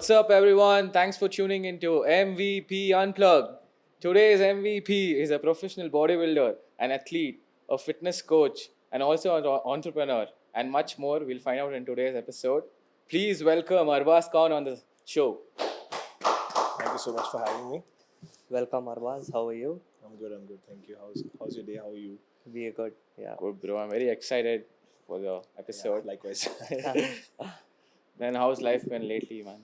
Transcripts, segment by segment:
What's up, everyone? Thanks for tuning into MVP Unplugged. Today's MVP is a professional bodybuilder, an athlete, a fitness coach, and also an entrepreneur, and much more. We'll find out in today's episode. Please welcome Arbaaz Khan on the show. Thank you so much for having me. Welcome, Arbaaz. How are you? I'm good. Thank you. How's your day? How are you? We are good. Yeah. Good, bro. I'm very excited for the episode. Likewise. Then, how's life been lately, man?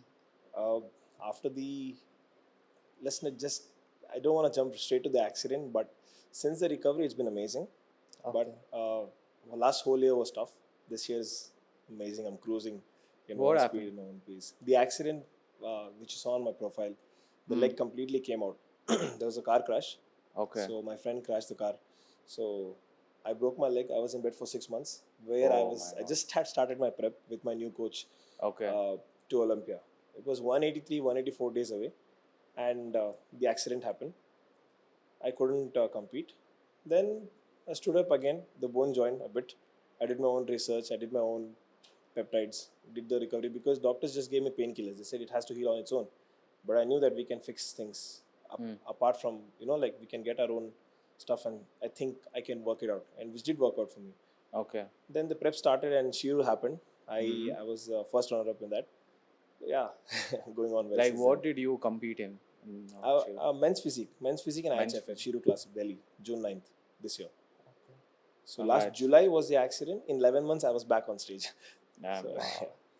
uh, after the let's not just. I don't want to jump straight to the accident, but since the recovery, it's been amazing. Okay. But last whole year was tough. This year's amazing. I'm cruising in What one happened? speed, in one pace. The accident, which you saw on my profile, the leg completely came out. There was a car crash. Okay. So my friend crashed the car. So I broke my leg. I was in bed for 6 months. Where Oh my I God. just had started my prep with my new coach Okay. to Olympia. It was 183, 184 days away, and the accident happened. I couldn't compete. Then I stood up again. The bone joined a bit. I did my own research. I did my own peptides. Did the recovery because doctors just gave me painkillers. They said it has to heal on its own. But I knew that we can fix things apart from like we can get our own stuff, and I think I can work it out, and which did work out for me. Okay. Then the prep started and Shiru happened. I was first runner up in that. Yeah, going on well. Like, since what did you compete in? men's physique and Men's IHFF Shiru Classic Delhi, June 9th this year. So Alright. last July was the accident. In 11 months, I was back on stage. Damn. So,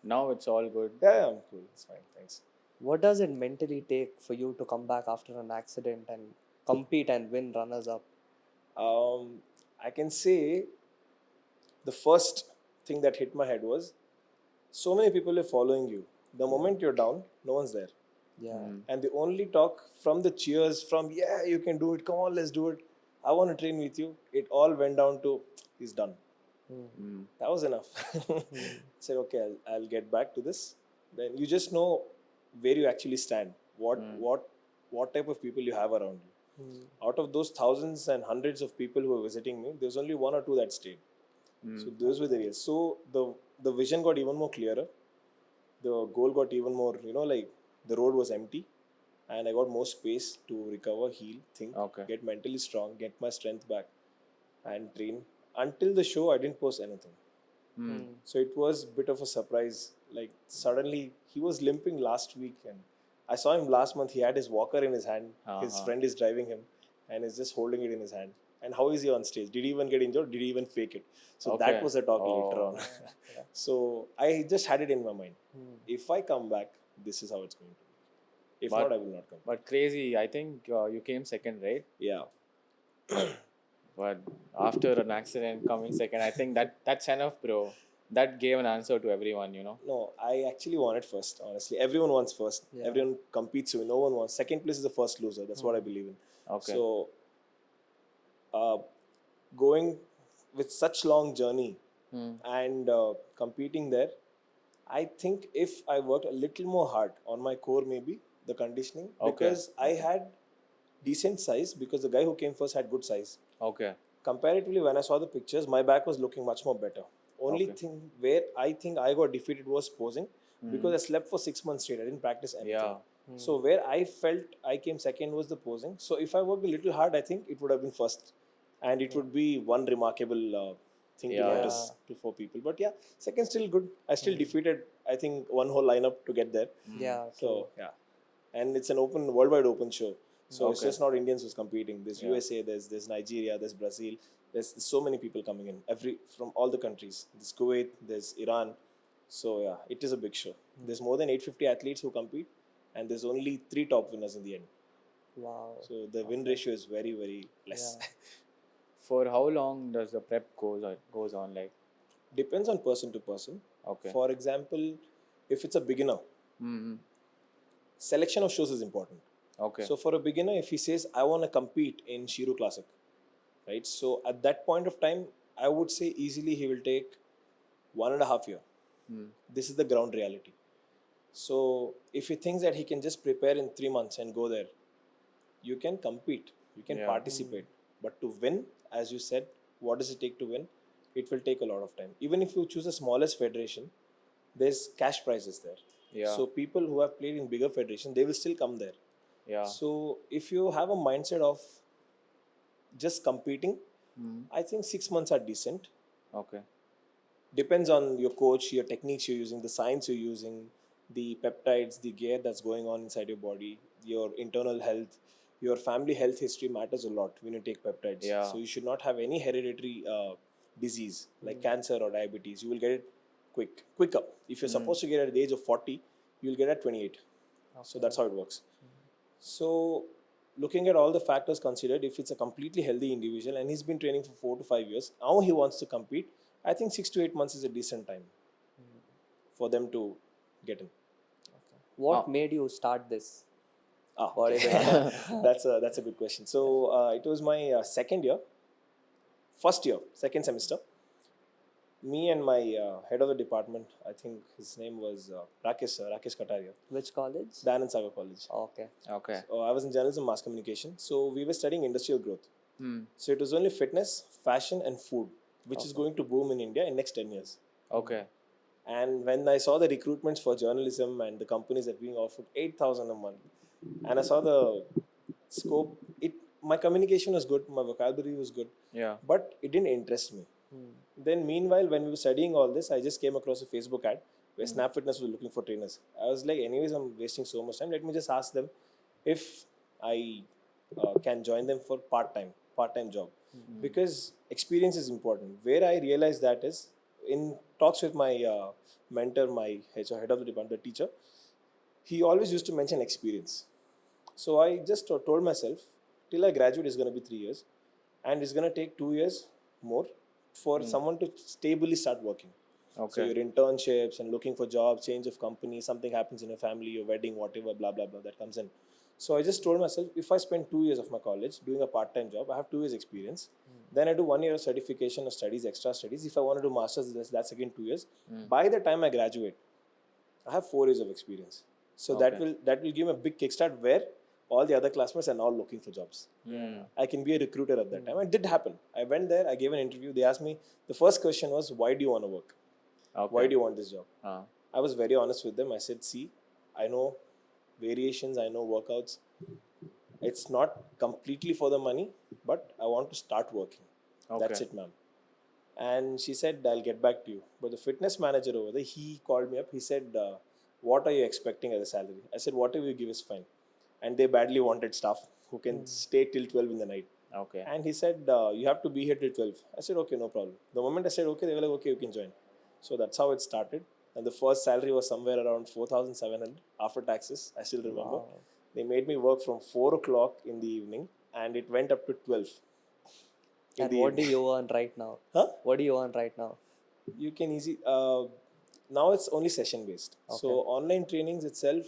Now it's all good. yeah, I'm cool. It's fine. Thanks. What does it mentally take for you to come back after an accident and compete and win runners up? I can say the first thing that hit my head was so many people are following you. The moment you're down, no one's there. Yeah. And the only talk from the cheers, from yeah, you can do it, come on, let's do it. I want to train with you. It all went down to he's done. That was enough. Said okay, I'll get back to this. Then you just know where you actually stand. What type of people you have around you. Out of those thousands and hundreds of people who were visiting me, there's only one or two that stayed. So those were the real. So the vision got even more clearer. The goal got even more, like the road was empty, and I got more space to recover, heal, think, Okay. get mentally strong, get my strength back, and train. Until the show, I didn't post anything. So it was a bit of a surprise. Like suddenly, he was limping last week, and I saw him last month. He had his walker in his hand. His friend is driving him, and is just holding it in his hand. And how is he on stage? Did he even get injured? Did he even fake it? So Okay. that was a talk later Oh. on. So I just had it in my mind. If I come back, this is how it's going to be. If But- not, I will not come. But crazy, I think you came second, right? Yeah. But after an accident, coming second, I think that's enough, bro. That gave an answer to everyone, No, I actually wanted first, honestly. Everyone wants first. Yeah. Everyone competes with. No one wants. Second place is the first loser. That's what I believe in. Okay. So, going with such long journey and competing there, I think if I worked a little more hard on my core, maybe the conditioning, Okay. because I had decent size, because the guy who came first had good size. Okay. Comparatively, when I saw the pictures, my back was looking much more better. Only Okay. thing where I think I got defeated was posing, because I slept for 6 months straight. I didn't practice anything. Yeah. So where I felt I came second was the posing. So if I worked a little hard, I think it would have been first, and it would be one remarkable thing to Yeah. notice for people. But yeah, second still good. I still defeated, I think, one whole lineup to get there. Yeah. So yeah, and it's an open, worldwide open show. So it's Okay. just not Indians who's competing. There's Yeah. USA, there's Nigeria, there's Brazil. There's so many people coming in, from all the countries. There's Kuwait, there's Iran. So yeah, it is a big show. There's more than 850 athletes who compete, and there's only 3 top winners in the end. Wow. So the win ratio is very, very less. Yeah. For how long does the prep goes on? Like, Depends on person to person. okay. For example, if it's a beginner, selection of shows is important. Okay. So for a beginner, if he says, I want to compete in Shiru Classic, right? So at that point of time, I would say easily he will take 1.5 years. This is the ground reality. So if he thinks that he can just prepare in 3 months and go there, you can compete, you can Yeah. participate. But to win, as you said, what does it take to win? It will take a lot of time. Even if you choose the smallest federation, there's cash prizes there. Yeah. So people who have played in bigger federation, they will still come there. Yeah. So if you have a mindset of just competing, Mm. I think 6 months are decent. Okay. Depends on your coach, your techniques you're using, the science you're using, the peptides, the gear that's going on inside your body, your internal health, your family health history matters a lot when you take peptides. Yeah. So you should not have any hereditary disease like cancer or diabetes. You will get it quicker. If you're supposed to get at the age of 40, you'll get at 28. So that's how it works. So, looking at all the factors considered, if it's a completely healthy individual and he's been training for 4 to 5 years, now he wants to compete, I think 6 to 8 months is a decent time for them to get in. What made you start this Okay. bodybuilding? that's a good question. So it was my second semester. Me and my head of the department, I think his name was Rakesh Kataria, Which college? Dayanand Sagar College. Okay. Okay. I was in journalism, mass communication. So we were studying industrial growth. Hmm. So it was only fitness, fashion, and food, which is going to boom in India in next 10 years. Okay. And when I saw the recruitments for journalism and the companies that being offered 8,000 a month, and I saw the scope, my communication was good, my vocabulary was good, Yeah. but it didn't interest me. Then meanwhile, when we were studying all this, I just came across a Facebook ad where Snap Fitness was looking for trainers. I was like, anyways, I'm wasting so much time. Let me just ask them if I can join them for part-time job, because experience is important. Where I realized that is in talks with my mentor, my head of the department, the teacher. He always used to mention experience. So I just told myself, till I graduate is going to be 3 years, and it's going to take 2 years more for someone to stably start working. So Okay. your internships and looking for jobs, change of company, something happens in your family, your wedding, whatever, blah blah blah, that comes in. So I just told myself, if I spend 2 years of my college doing a part-time job, I have 2 years experience. Then I do 1 year of certification or studies, extra studies. If I want to do masters, that's again 2 years. By the time I graduate, I have 4 years of experience. So that will give me a big kickstart where all the other classmates are now looking for jobs. I can be a recruiter at that time. It did happen. I went there, I gave an interview. They asked me, the first question was, why do you want to work? Okay. Why do you want this job? Uh, I was very honest with them. I said, see, I know variations, I know workouts. It's not completely for the money, but I want to start working. That's Okay. it, ma'am. And she said, I'll get back to you. But the fitness manager over there, he called me up. He said, what are you expecting as a salary? I said, whatever you give is fine. And they badly wanted staff who can stay till 12 in the night. Okay. And he said, you have to be here till 12. I said, okay, no problem. The moment I said, okay, they were like, okay, you can join. So that's how it started. And the first salary was somewhere around 4,700 after taxes. I still remember. Wow. They made me work from 4 o'clock in the evening, and it went up to 12. And what do you earn right now? Huh? What do you earn right now? You can easy. Now it's only session based. So online trainings itself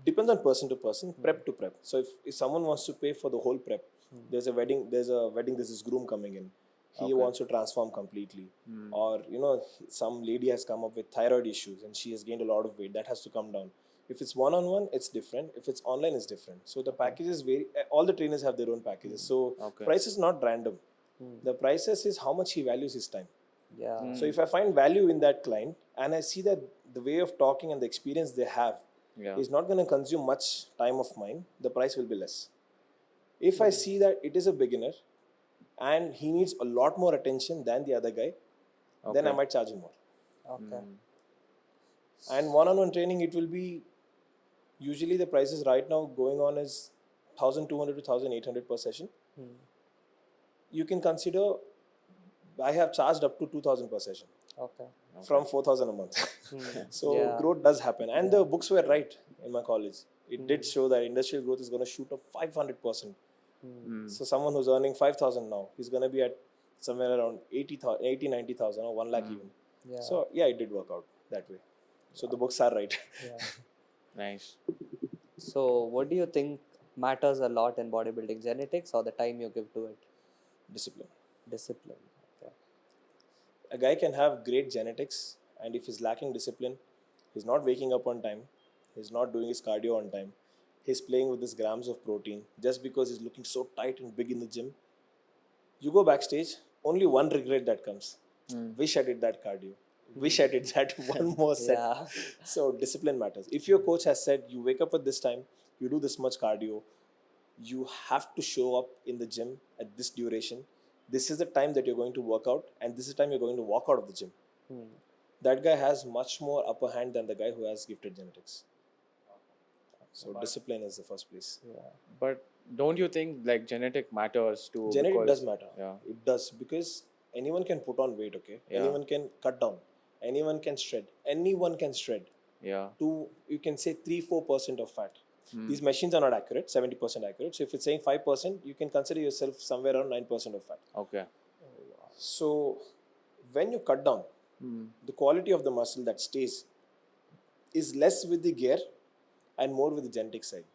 depends on person to person, prep to prep. So if someone wants to pay for the whole prep, there's a wedding, there's this groom coming in. He wants to transform completely. Or some lady has come up with thyroid issues and she has gained a lot of weight. That has to come down. If it's one-on-one, it's different. If it's online, it's different. So the packages vary. All the trainers have their own packages. So price is not random. The prices is how much he values his time. Yeah. So if I find value in that client and I see that the way of talking and the experience they have is not going to consume much time of mine, the price will be less. If I see that it is a beginner and he needs a lot more attention than the other guy, then I might charge him more. Okay. And one-on-one training, it will be usually the prices right now going on is 1,200 to 1,800 per session. You can consider I have charged up to 2,000 per session. Okay. From 4,000 a month. So Yeah. growth does happen. And the books were right in my college. It did show that industrial growth is going to shoot up 500%. So someone who's earning 5,000 now, he's going to be at somewhere around 90,000 or 1 lakh even. Yeah. So yeah, it did work out that way. So the books are right. Yeah. Nice. So, what do you think matters a lot in bodybuilding? Genetics or the time you give to it? Discipline. Discipline. Okay. A guy can have great genetics, and if he's lacking discipline, he's not waking up on time, he's not doing his cardio on time, he's playing with his grams of protein just because he's looking so tight and big in the gym. You go backstage, only one regret that comes. Wish I did that cardio. Wish I did that one more set. Yeah. So discipline matters. If your coach has said you wake up at this time, you do this much cardio, you have to show up in the gym at this duration. This is the time that you're going to work out, and this is the time you're going to walk out of the gym. That guy has much more upper hand than the guy who has gifted genetics. So discipline is the first place. But don't you think like genetic matters too? Genetic because, does matter. Yeah. It does, because anyone can put on weight, okay? Yeah. Anyone can cut down. Anyone can shred. Anyone can shred Yeah. to, you can say 3-4% of fat. These machines are not accurate, 70% accurate. So if it's saying 5%, you can consider yourself somewhere around 9% of fat. Okay. So when you cut down, the quality of the muscle that stays is less with the gear and more with the genetic side.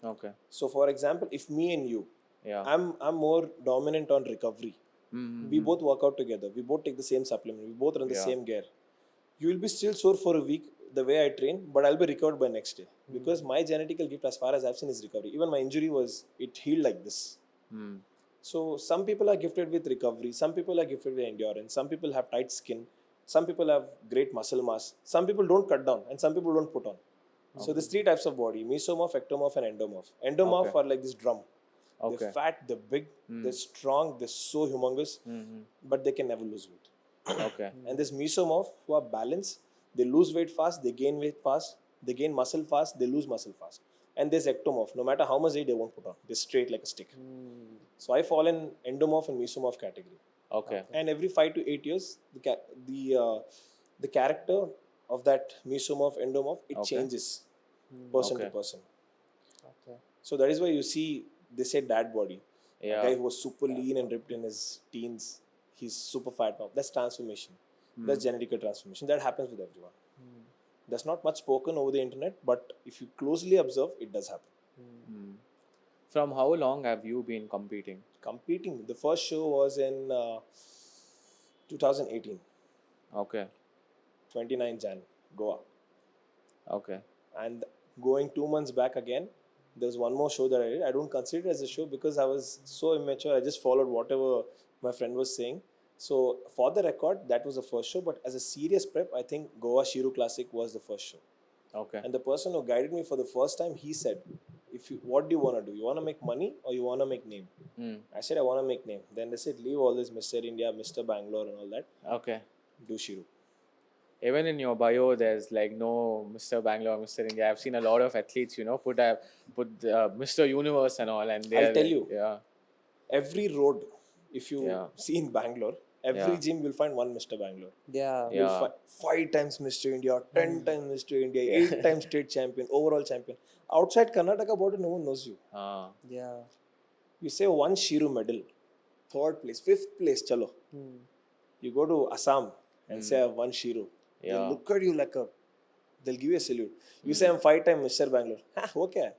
Okay. So for example, if me and you, Yeah. I'm more dominant on recovery. We both work out together. We both take the same supplement. We both run the same gear. You will be still sore for a week the way I train, but I'll be recovered by next day. Because my genetical gift, as far as I've seen, is recovery. Even my injury it healed like this. So some people are gifted with recovery. Some people are gifted with endurance. Some people have tight skin. Some people have great muscle mass. Some people don't cut down, and some people don't put on. So there's 3 types of body: mesomorph, ectomorph, and endomorph. Endomorph are like this drum. Okay. They're fat, they're big, they're strong, they're so humongous, but they can never lose weight. Okay. And there's mesomorph who are balanced. They lose weight fast, they gain weight fast, they gain muscle fast, they lose muscle fast. And there's ectomorph. No matter how much weight they won't put on, they're straight like a stick. So I fall in endomorph and mesomorph category. Okay. And every 5 to 8 years, the character of that mesomorph, endomorph, it changes person to person. Okay. So that is why you see, they say dad body. Yeah. A guy who was super lean and ripped in his teens, he's super fat now. That's transformation. That's genetical transformation. That happens with everyone. There's not much spoken over the internet, but if you closely observe, it does happen. From how long have you been competing? Competing, the first show was in 2018, Okay. 29 Jan, Goa. Okay. And going 2 months back again, there's one more show that I did. I don't consider it as a show because I was so immature. I just followed whatever my friend was saying. So for the record, that was the first show. But as a serious prep, I think Goa Shiru Classic was the first show. Okay. And the person who guided me for the first time, he said, what do you want to do? You want to make money or you want to make name? I said, I want to make name. Then they said, leave all this Mr. India, Mr. Bangalore and all that. Okay. Do Shiru. Even in your bio, there's like no Mr. Bangalore, Mr. India. I've seen a lot of athletes, put Mr. Universe and all, and I'll tell you. Yeah. Every road, if you see in Bangalore, every gym you'll find one Mr. Bangalore. Yeah. You'll find 5 times Mr. India, 10 times Mr. India, 8 times state champion, overall champion. Outside Karnataka border, no one knows you. Yeah. You say 1 Shiru medal, 3rd place, 5th place, chalo. You go to Assam and say 1 Shiru. They'll look at you like they'll give you a salute. You say I'm 5-time Mr. Bangalore. Okay.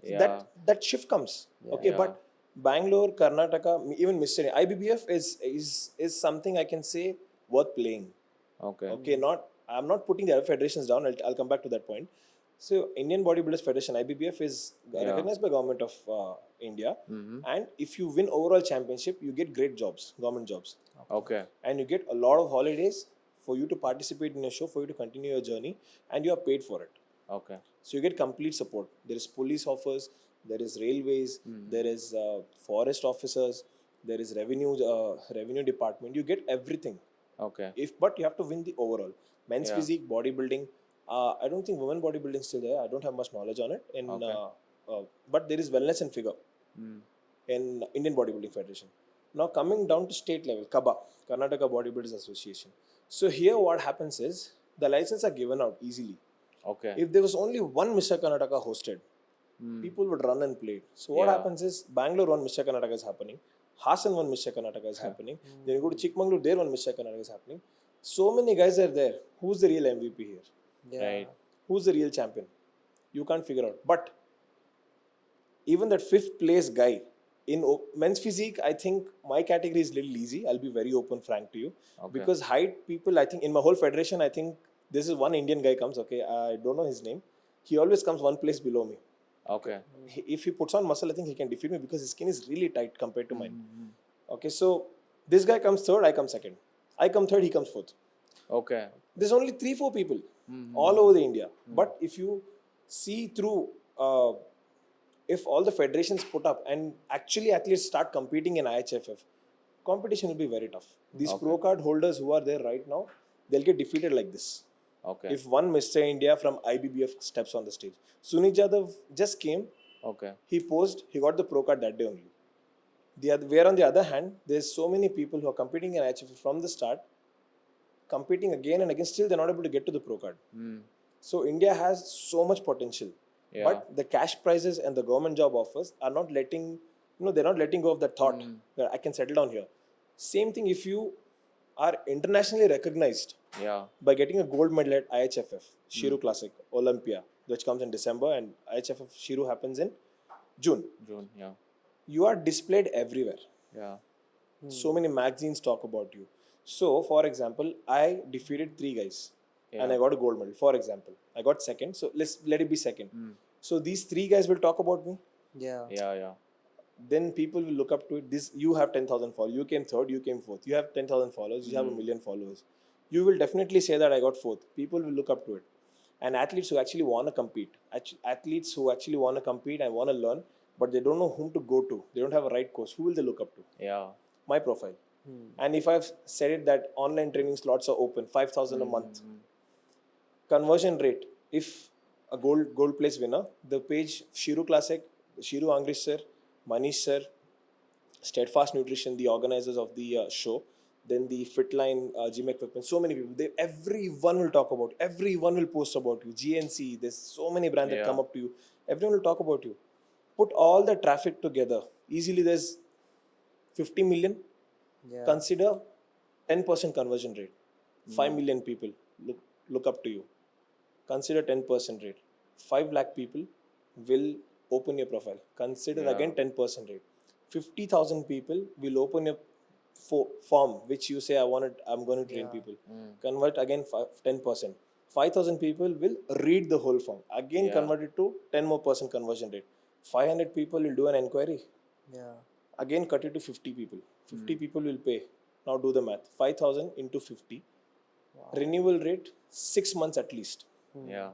Yeah. That shift comes. Okay, but Bangalore, Karnataka, even Mr. India, IBBF is something I can say worth playing. Okay. Okay, I'm not putting the other federations down. I'll come back to that point. So Indian Bodybuilders Federation, IBBF, is recognized by government of India. And if you win overall championship, you get great jobs, government jobs. Okay. And you get a lot of holidays for you to participate in a show, for you to continue your journey, and you are paid for it. Okay. So you get complete support. There is police offers, there is railways, there is forest officers, there is revenue department. You get everything. Okay. But you have to win the overall. Men's physique, bodybuilding. I don't think women bodybuilding is still there. I don't have much knowledge on it. But there is wellness and figure in Indian Bodybuilding Federation. Now coming down to state level, KABA, Karnataka Bodybuilders Association. So here what happens is the license are given out easily. Okay. If there was only one Mr. Karnataka hosted, people would run and play. So what happens is Bangalore one Mr. Karnataka is happening, Hassan one Mr. Karnataka is happening, then you go to Chikmagalur, there one Mr. Karnataka is happening. So many guys are there. Who's the real MVP here? Yeah. Right. Who's the real champion? You can't figure out. But even that 5th place guy in men's physique, I think my category is little easy. I'll be very open, frank to you. Because height people, I think in my whole federation, I think this is one Indian guy comes, okay, I don't know his name. He always comes 1 place below me. Okay. If he puts on muscle, I think he can defeat me because his skin is really tight compared to mine. Okay, so this guy comes 3rd, I come 2nd. I come 3rd, he comes 4th. Okay. There's only 3-4 people all over the India. But if you see through, if all the federations put up and actually athletes start competing in IHFF, competition will be very tough. These pro card holders who are there right now, they'll get defeated like this. Okay. If one Mr. India from IBBF steps on the stage. Sunit Jadhav just came, Okay. he posed, he got the pro card that day only. Where on the other hand, there's so many people who are competing in IHFF from the start, competing again and again, still they're not able to get to the pro card. So India has so much potential, but the cash prizes and the government job offers are not letting, they're not letting go of that thought that I can settle down here. Same thing if you are internationally recognized Yeah. by getting a gold medal at IHFF, Shiru Classic, Olympia, which comes in December, and IHFF Shiru happens in June. June. Yeah. You are displayed everywhere. Yeah. So many magazines talk about you. So, for example, I defeated 3 guys and I got a gold medal. For example, I got second. So let's let it be second. So these 3 guys will talk about me. Yeah. Yeah. Yeah. Then people will look up to it. This, you have 10,000 followers. You came third. You came fourth. You have 10,000 followers. You have 1,000,000 followers. You will definitely say that I got fourth. People will look up to it. And athletes who actually want to compete, athletes who actually want to compete and want to learn, but they don't know whom to go to. They don't have a right coach. Who will they look up to? Yeah. My profile. And if I've said it that online training slots are open, 5,000 a month. Conversion rate, if a gold place winner, the page Shiru Classic, Shiru Angrish sir, Manish sir, Steadfast Nutrition, the organizers of the show, then the Fitline gym equipment, so many people, everyone will talk about, everyone will post about you. GNC, there's so many brands that come up to you. Everyone will talk about you. Put all the traffic together. Easily there's 50 million. Yeah. Consider 10% conversion rate. 5 million people look up to you. Consider 10% rate. 5 lakh people will open your profile. Consider again 10% rate. 50,000 people will open your form, which you say I'm going to train people. Convert again 10%. 5,000 people will read the whole form. Again convert it to 10 more percent conversion rate. 500 people will do an inquiry. Yeah. Again cut it to 50 people. 50 people will pay. Now do the math. 5,000 into 50. Renewal rate 6 months at least. Yeah.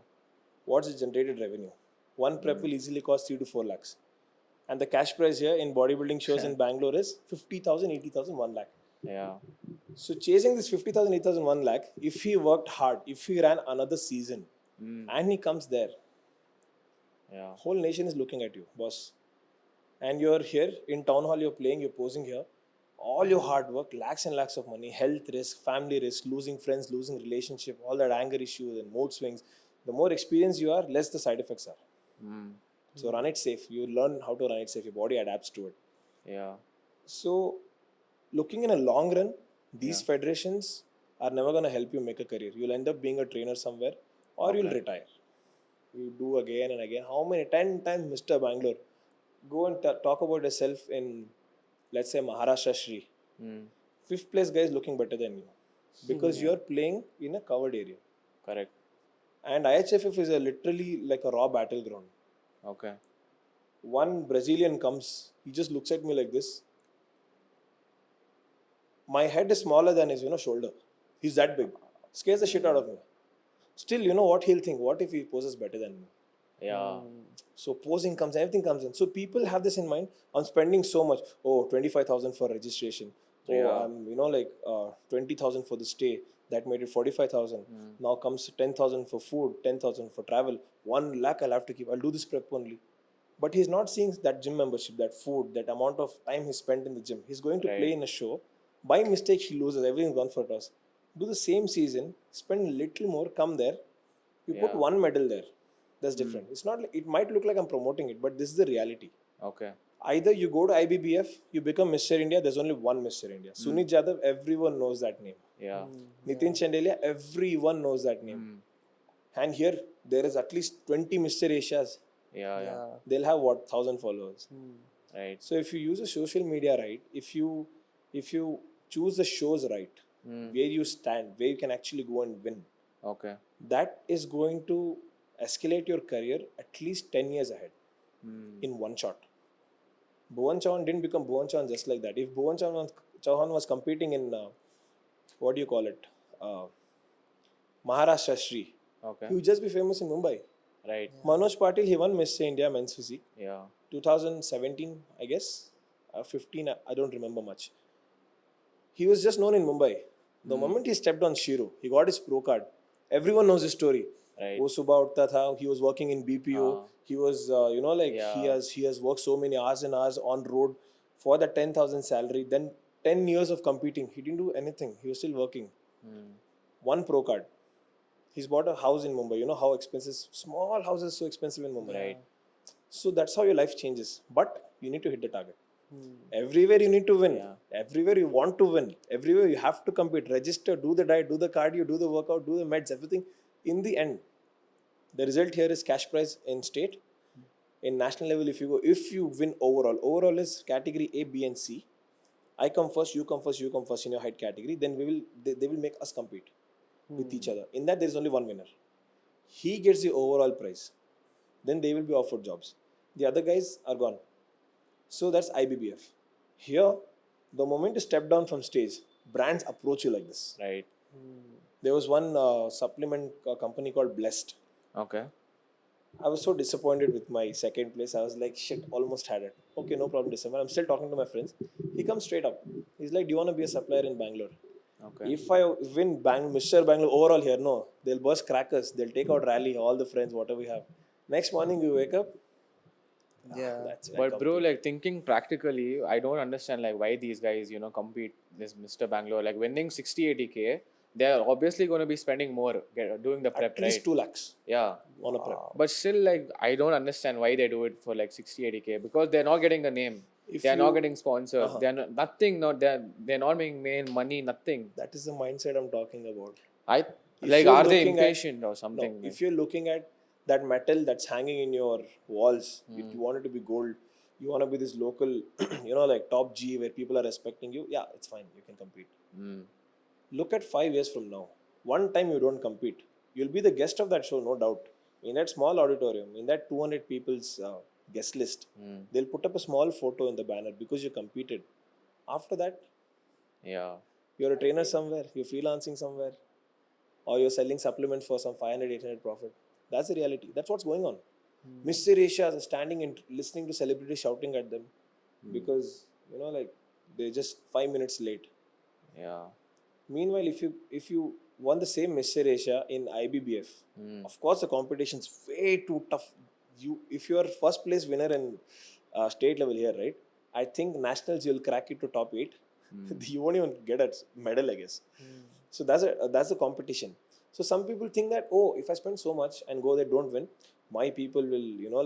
What's the generated revenue? One prep will easily cost 3 to 4 lakhs. And the cash price here in bodybuilding shows in Bangalore is 50,000, 80,000, 1 lakh. Yeah. So chasing this 50,000, 80,000, 1 lakh, if he worked hard, if he ran another season and he comes there, whole nation is looking at you, boss. And you're here in town hall, you're playing, you're posing here. All your hard work, lakhs and lakhs of money, health risk, family risk, losing friends, losing relationship, all that anger issues and mood swings. The more experienced you are, less the side effects are. So run it safe. You learn how to run it safe. Your body adapts to it. Yeah. So looking in a long run, these federations are never going to help you make a career. You'll end up being a trainer somewhere or you'll retire. You do again and again. How many? 10 times Mr. Bangalore. Go and talk about yourself in, let's say, Maharashtra Shri. 5th place guy is looking better than you because you're playing in a covered area. Correct. And IHFF is literally like a raw battleground. Okay. One Brazilian comes, he just looks at me like this. My head is smaller than his, shoulder. He's that big. Scares the shit out of me. Still, you know what he'll think? What if he poses better than me? Yeah. So posing comes, everything comes in. So people have this in mind. I'm spending so much. Oh, 25,000 for registration. Oh, I'm 20,000 for the stay. That made it 45,000. Now comes 10,000 for food, 10,000 for travel. 1 lakh I'll have to keep. I'll do this prep only. But he's not seeing that gym membership, that food, that amount of time he spent in the gym. He's going to play in a show. By mistake, he loses. Everything's gone for a toss. Do the same season, spend a little more, come there. You put 1 medal there. That's different. It's not. It might look like I'm promoting it, but this is the reality. Okay. Either you go to IBBF, you become Mr. India. There's only one Mr. India. Sunit Jadhav, everyone knows that name. Yeah. Nitin Chandelia, everyone knows that name. And here, there is at least 20 Mr. Asias. Yeah. They'll have 1,000 followers. Right. So if you use the social media right, if you choose the shows right, where you stand, where you can actually go and win, Okay. that is going to escalate your career at least 10 years ahead in one shot. Bhuvan Chauhan didn't become Bhuvan Chauhan just like that. If Bhuvan Chauhan was competing in, what do you call it? Maharashtra Shri. Okay. He would just be famous in Mumbai. Right. Manoj Patil, he won Miss India Men's Physique. Yeah. 2017, I guess. 15, I don't remember much. He was just known in Mumbai. The moment he stepped on Shiro, he got his pro card. Everyone knows his story. Right. वो सुबह उठता था, he was working in BPO. He was, Yeah. he has worked so many hours and hours on road for the 10,000 salary. Then 10 years of competing, he didn't do anything. He was still working. One pro card. He's bought a house in Mumbai. You know how expensive, small houses so expensive in Mumbai. Right. So that's how your life changes. But you need to hit the target. Everywhere you need to win. Yeah. Everywhere you want to win. Everywhere you have to compete. Register, do the diet, do the cardio, do the workout, do the meds, everything. In the end, the result here is cash prize in state. In national level, if you win overall is category A, B, and C. I come first, you come first, you come first in your height category. Then they will make us compete with each other. In that, there is only one winner. He gets the overall prize. Then they will be offered jobs. The other guys are gone. So that's IBBF. Here, the moment you step down from stage, brands approach you like this. Right. There was one supplement company called Blessed. Okay. I was so disappointed with my second place. I was like, shit, almost had it. Okay, no problem, December. I'm still talking to my friends. He comes straight up. He's like, do you want to be a supplier in Bangalore? Okay. If I win Mr. Bangalore overall here, no. They'll burst crackers. They'll take out rally, all the friends, whatever we have. Next morning, you wake up. Yeah. That's it. But bro, like thinking practically, I don't understand like why these guys, compete this Mr. Bangalore. Like winning 60-80K, they're obviously going to be spending more doing the prep, At least right? 2 lakhs Yeah. on a prep. But still, like, I don't understand why they do it for like 60-80K because they're not getting the name. They're not getting sponsors. They're not, nothing. They're not making money. Nothing. That is the mindset I'm talking about. If Like, you're are they looking at- impatient or something? No, if you're looking at that metal that's hanging in your walls, you want it to be gold, you want to be this local, like top G where people are respecting you, yeah, it's fine. You can compete. Look at 5 years from now. One time you don't compete, you'll be the guest of that show, no doubt. In that small auditorium, in that 200 people's guest list, they'll put up a small photo in the banner because you competed. After that, Yeah. you're a trainer somewhere, you're freelancing somewhere, or you're selling supplements for some 500, 800 profit. That's the reality. That's what's going on. Mr. Asia is standing and listening to celebrities shouting at them because, they're just 5 minutes late. Yeah. Meanwhile, if you won the same Mr. Asia in IBBF, of course the competition is way too tough. If you're first place winner in state level here, right? I think nationals you'll crack it to top 8. You won't even get a medal, I guess. So that's the competition. So some people think that, oh, if I spend so much and go there, don't win, my people will,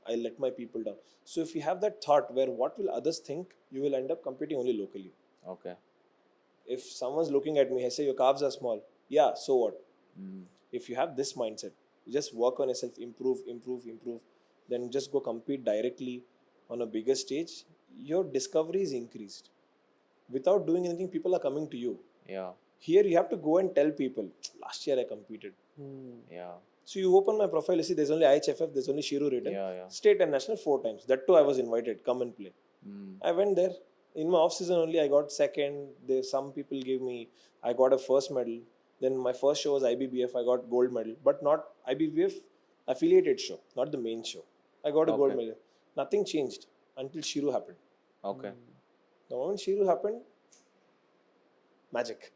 I'll let my people down. So if you have that thought where what will others think, you will end up competing only locally. Okay. If someone's looking at me, I say your calves are small. Yeah, so what? If you have this mindset, you just work on yourself, improve, then just go compete directly on a bigger stage, your discovery is increased. Without doing anything, people are coming to you. Yeah. Here you have to go and tell people, last year I competed. Yeah. So you open my profile, you see there's only IHFF, there's only Shiru written. Yeah. State and national 4 times. That too I was invited, come and play. I went there. In my off season only, I got second. Some people gave me, I got a first medal. Then my first show was IBBF, I got gold medal. But not IBBF affiliated show, not the main show. I got a gold medal. Nothing changed until Shiru happened. Okay. The moment Shiru happened, magic.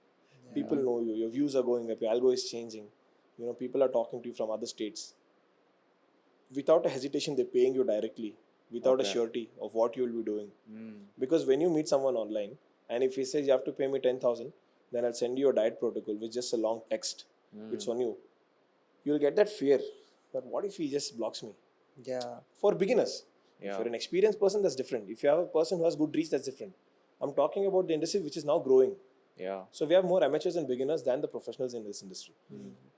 People know you, your views are going up, your algo is changing. People are talking to you from other states. Without a hesitation, they're paying you directly, without a surety of what you will be doing. Because when you meet someone online, and if he says you have to pay me 10,000, then I'll send you a diet protocol with just a long text. It's on you. You'll get that fear that what if he just blocks me? Yeah. For beginners. Yeah. If you're an experienced person, that's different. If you have a person who has good reach, that's different. I'm talking about the industry which is now growing. Yeah. So we have more amateurs and beginners than the professionals in this industry.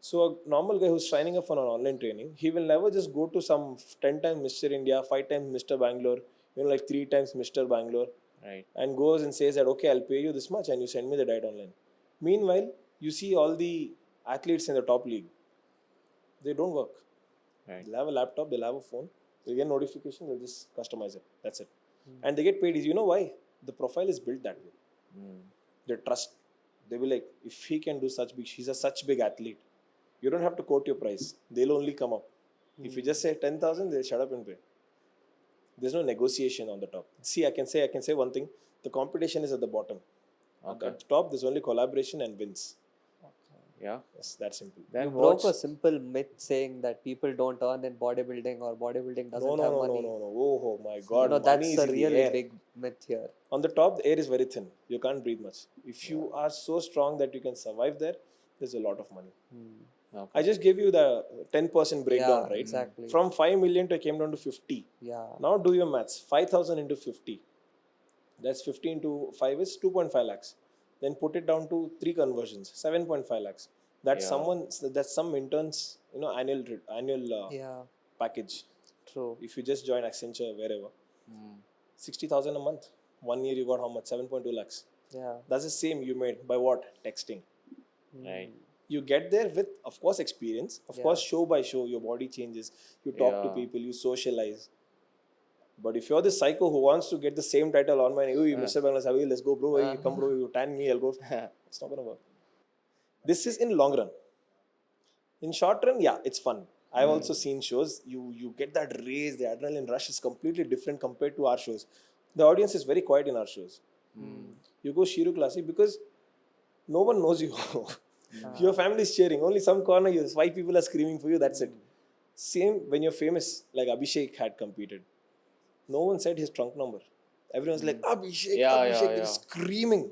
So a normal guy who's signing up for an online training, he will never just go to some 10 times Mr. India, 5 times Mr. Bangalore, like 3 times Mr. Bangalore, Right. and goes and says that, okay, I'll pay you this much and you send me the diet online. Meanwhile, you see all the athletes in the top league, they don't work. Right. They'll have a laptop, they'll have a phone, they get notification, they'll just customize it. That's it. And they get paid. You know why? The profile is built that way. They trust. They'll be like, if he can do such big, he's a such big athlete. You don't have to quote your price. They'll only come up. If you just say 10,000, they'll shut up and pay. There's no negotiation on the top. See, I can say one thing. The competition is at the bottom. Okay. At the top, there's only collaboration and wins. Yeah. Yes, that simple. Then You broke what's a simple myth saying that people don't earn in bodybuilding or bodybuilding doesn't No, no, have no, money. no, no, no. Oh my God, money That's is a in the really air. big myth here. On the top, the air is very thin. You can't breathe much. If you are so strong that you can survive there, there's a lot of money. okay. I just gave you the 10% breakdown, Yeah, right? exactly. From 5 million to came down to 50. Yeah. Now do your maths. 5,000 into 50. That's 15 to 5 is 2.5 lakhs. Then put it down to 3 conversions, 7.5 lakhs. That's Yeah. that's some interns, annual Yeah. package. True. If you just join Accenture, wherever, Mm. 60,000 a month. 1 year you got how much? 7.2 lakhs. Yeah. That's the same you made by what? Texting. Right. You get there with, of course, experience. Of course, show by show, your body changes. You talk to Yeah. people, you socialize. But if you're the psycho who wants to get the same title on my, hey, Mr. Bangladesh, hey, let's go, bro. Hey, come, bro. You tan me, I'll go. It's not gonna work. This is in long run. In short run, yeah, it's fun. I've also seen shows. You get that raise, the adrenaline rush is completely different compared to our shows. The audience is very quiet in our shows. You go Shiru Classic because no one knows you. Your family is cheering. Only some corner, 5 people are screaming for you. That's it. Same when you're famous, like Abhishek had competed. No one said his trunk number. Everyone's like, Abhishek, Yeah, Abhishek. yeah, They're yeah. screaming.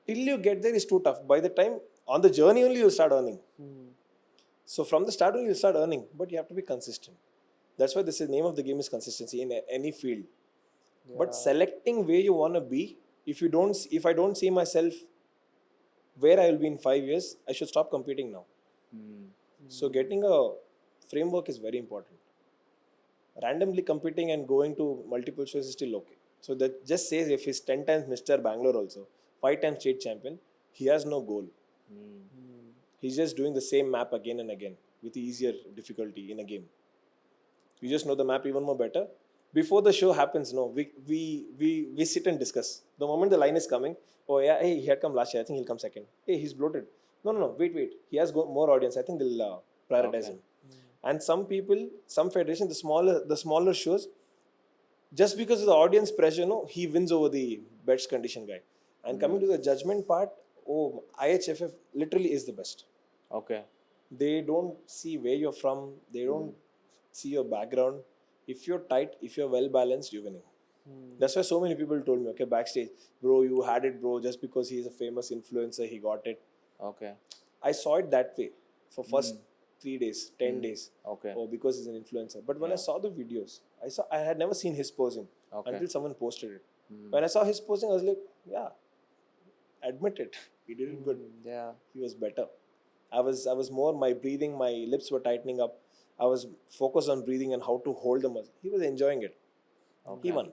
Till you get there is too tough. By the time, on the journey only, you'll start earning. So from the start only, you'll start earning. But you have to be consistent. That's why this is name of the game is consistency in any field. But selecting where you want to be, if I don't see myself where I will be in 5 years, I should stop competing now. So getting a framework is very important. Randomly competing and going to multiple shows is still okay. So that just says if he's 10 times Mr. Bangalore also, 5 times state champion, he has no goal. He's just doing the same map again and again with easier difficulty in a game. You just know the map even more better. Before the show happens, no, we sit and discuss. The moment the line is coming, oh yeah, hey, he had come last year. I think he'll come second. Hey, he's bloated. No, wait. He has more audience. I think they'll prioritize him. And some people, some federation, the smaller shows, just because of the audience pressure, no, he wins over the best condition guy. And coming to the judgment part, oh, IHFF literally is the best. Okay. They don't see where you're from. They don't see your background. If you're tight, if you're well balanced, you're winning. That's why so many people told me, okay, backstage, bro, you had it, bro. Just because he's a famous influencer, he got it. Okay. I saw it that way for first 3 days, 10 days. Okay. Oh, because he's an influencer. But when I saw the videos, I had never seen his posing until someone posted it. When I saw his posing, I was like, yeah, admit it. He did it good. Yeah. He was better. I was more, my breathing, my lips were tightening up. I was focused on breathing and how to hold the muscle. He was enjoying it. He won.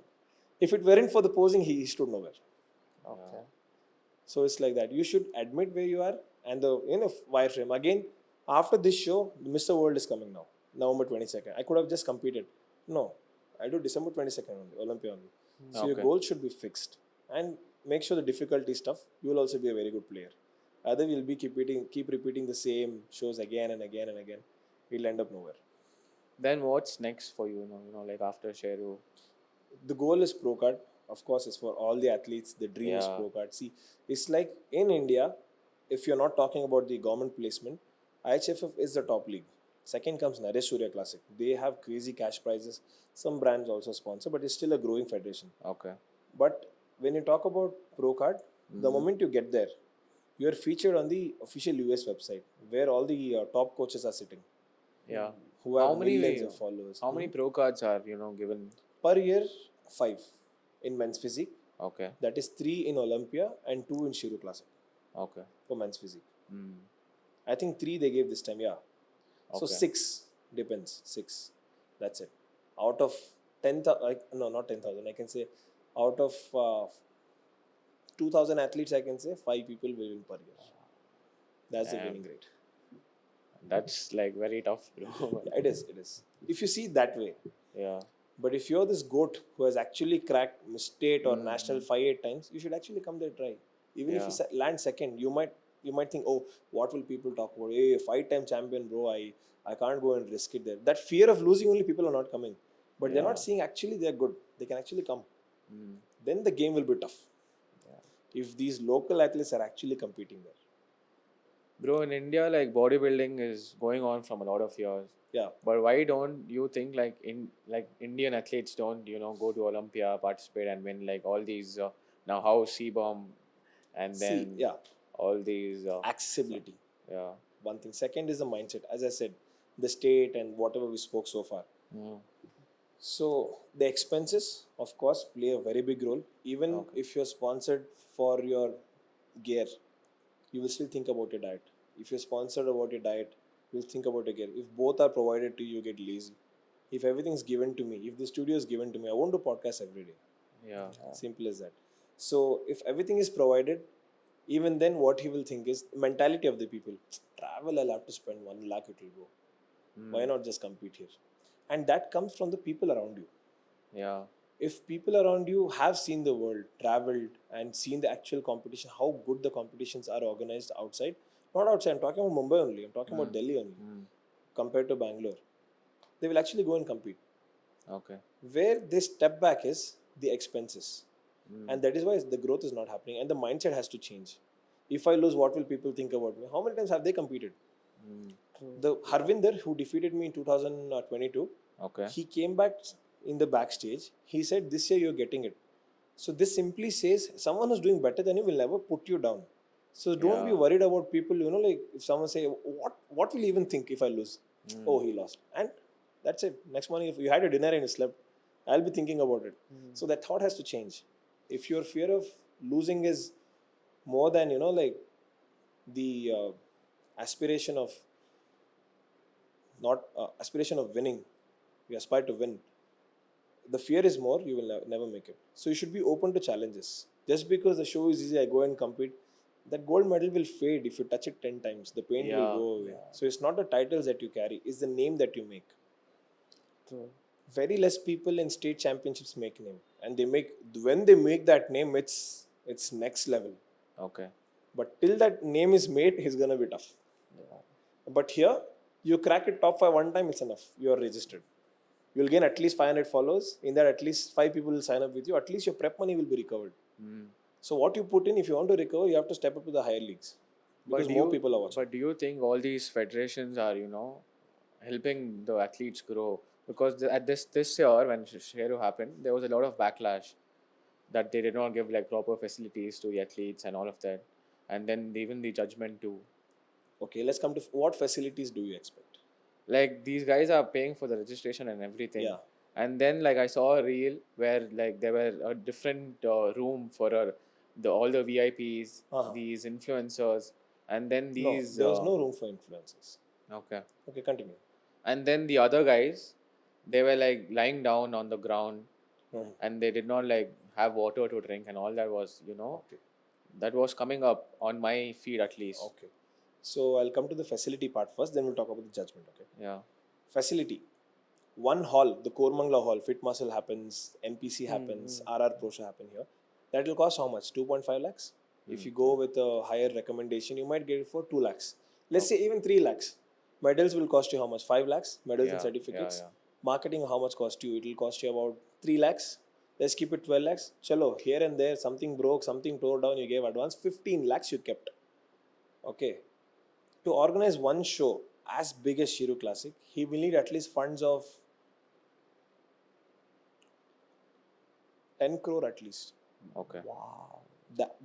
If it weren't for the posing, he stood nowhere. Okay. So it's like that. You should admit where you are and the wireframe. Again, after this show, Mr. World is coming now, November 22nd. I could have just competed. No, I do December 22nd only, Olympia only. So your goal should be fixed and make sure the difficulty stuff. You will also be a very good player. Other you'll be keep repeating the same shows again and again and again. You'll end up nowhere. Then what's next for you? Like after Sheru. The goal is pro card. Of course, it's for all the athletes. The dream is pro card. See, it's like in India, if you're not talking about the government placement, IHFF is the top league. Second comes Naresh Surya Classic. They have crazy cash prizes. Some brands also sponsor, but it's still a growing federation. Okay. But when you talk about pro card, the moment you get there, you are featured on the official US website where all the top coaches are sitting. Yeah. Who have millions of followers. How many pro cards are given? Per year, 5 in men's physique. Okay. That is 3 in Olympia and 2 in Shiru Classic Okay. for men's physique. I think 3 they gave this time, yeah. So 6 depends. 6. That's it. Out of 10,000, no, not 10,000. I can say out of 2,000 athletes, I can say 5 people will win per year. That's the winning rate. That's like very tough, bro. Yeah, it is. It is. If you see it that way. Yeah. But if you're this goat who has actually cracked state or national 5-8 times, you should actually come there try. Even if Yeah. you land second, you might think, oh, what will people talk about? Hey, 5-time champion, bro. I can't go and risk it there. That fear of losing, only people are not coming. But they're not Yeah. seeing actually they're good. They can actually come. Mm. Then the game will be tough. If these local athletes are actually competing there. Bro, in India, like bodybuilding is going on from a lot of years. Yeah. But why don't you think like Indian athletes don't go to Olympia, participate and win like all these now how C-bomb and See, then yeah, all these accessibility. yeah. One thing. Second is the mindset. As I said, the state and whatever we spoke so far. Mm. So the expenses, of course, play a very big role. Even Okay. if you're sponsored for your gear, you will still think about your diet. If you're sponsored about your diet, you'll think about your gear. If both are provided to you, you get lazy. If everything's given to me, if the studio is given to me, I won't do podcasts every day. Yeah. Simple as that. So if everything is provided, even then what he will think is mentality of the people. Travel, I'll have to spend 1 lakh, it will go. Why not just compete here? And that comes from the people around you. Yeah. If people around you have seen the world, traveled, and seen the actual competition, how good the competitions are organized outside, not outside, I'm talking about Mumbai only, I'm talking about Delhi only, compared to Bangalore, they will actually go and compete. Okay. Where they step back is the expenses. And that is why the growth is not happening, and the mindset has to change. If I lose, what will people think about me? How many times have they competed? The Harvinder who defeated me in 2022, Okay. he came back in the backstage. He said, "This year you're getting it." So this simply says someone who's doing better than you will never put you down. So don't be Yeah. worried about people. Like if someone say, "What will he even think if I lose?" Oh, he lost, and that's it. Next morning, if you had a dinner and you slept, I'll be thinking about it. So that thought has to change. If your fear of losing is more than like the aspiration of not aspiration of winning, you aspire to win, the fear is more, you will never make it. So you should be open to challenges. Just because the show is easy, I go and compete, that gold medal will fade if you touch it 10 times. The pain will Yeah. go away. So it's not the titles that you carry, it's the name that you make. True. Very less people in state championships make name, and they make, when they make that name, it's next level. Okay. But till that name is made, it's gonna be tough. But here, you crack it top 5 one time, it's enough. You are registered. You'll gain at least 500 followers. In that, at least 5 people will sign up with you. At least your prep money will be recovered. So what you put in, if you want to recover, you have to step up to the higher leagues, because more people are watching. But do you think all these federations are, helping the athletes grow? Because at this year when Shero happened, there was a lot of backlash that they did not give like proper facilities to the athletes and all of that, and then even the judgment too. Okay, let's come to what facilities do you expect? Like these guys are paying for the registration and everything. Yeah. And then like I saw a reel where like there were a different room for all the VIPs, these influencers, and then No, these there was no room for influencers. okay. Okay, continue. And then the other guys, they were like lying down on the ground, and they did not like have water to drink, and all that was that was coming up on my feed at least. Okay. So I'll come to the facility part first, then we'll talk about the judgment. Okay. Yeah. Facility. One hall, the Kormangla hall, Fit Muscle happens, NPC happens, RR Pro Show happen here. That will cost how much? 2.5 lakhs? If you go with a higher recommendation, you might get it for 2 lakhs. Let's say even 3 lakhs. Medals will cost you how much? 5 lakhs? Medals and certificates. Yeah. Marketing, how much cost you? It will cost you about 3 lakhs. Let's keep it 12 lakhs. Chalo, here and there, something broke, something tore down, you gave advance. 15 lakhs you kept. Okay. To organize one show as big as Shiru Classic, he will need at least funds of 10 crore at least. Okay. Wow.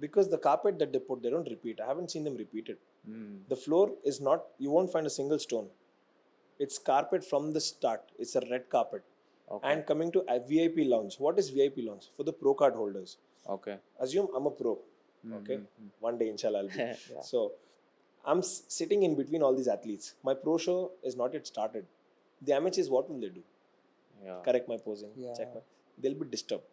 Because the carpet that they put, they don't repeat. I haven't seen them repeat it. The floor is not, you won't find a single stone. It's carpet from the start. It's a red carpet. Okay. And coming to a VIP lounge. What is VIP lounge? For the pro card holders. Okay. Assume I'm a pro. Okay. One day, inshallah, I'll be. So I'm sitting in between all these athletes. My pro show is not yet started. The amateurs, what will they do? Yeah. Correct my posing. Yeah. Check my. They'll be disturbed.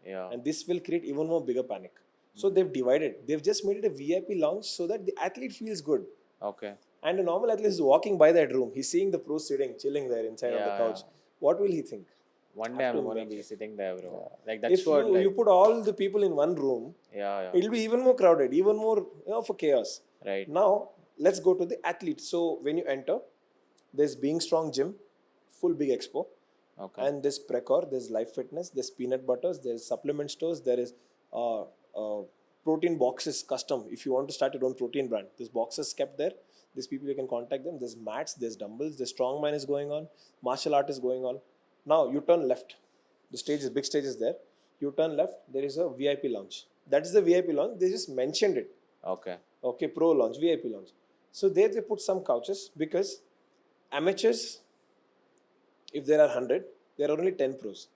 Yeah. And this will create even more bigger panic. So they've divided. They've just made it a VIP lounge so that the athlete feels good. Okay. And a normal athlete is walking by that room. He's seeing the pro sitting, chilling there inside on the couch. What will he think? One day Have to I'm gonna make be it. sitting there, bro. Like that's If what, you like, put all the people in one room, yeah, it'll be even more crowded, even more for chaos. right. Now let's go to the athlete. So when you enter, there's Being Strong Gym, full big expo, Okay. and there's Precor, there's Life Fitness, there's peanut butters, there's supplement stores, there is uh, protein boxes custom. If you want to start your own protein brand, there's boxes kept there. There's people you can contact them. There's mats, there's dumbbells, there's strongman is going on, martial art is going on. Now you turn left. The stage is big stage is there. You turn left. There is a VIP lounge. That is the VIP lounge. They just mentioned it. Okay. Okay, pro lounge, VIP lounge. So there they put some couches because amateurs, if there are 100, there are only 10 pros.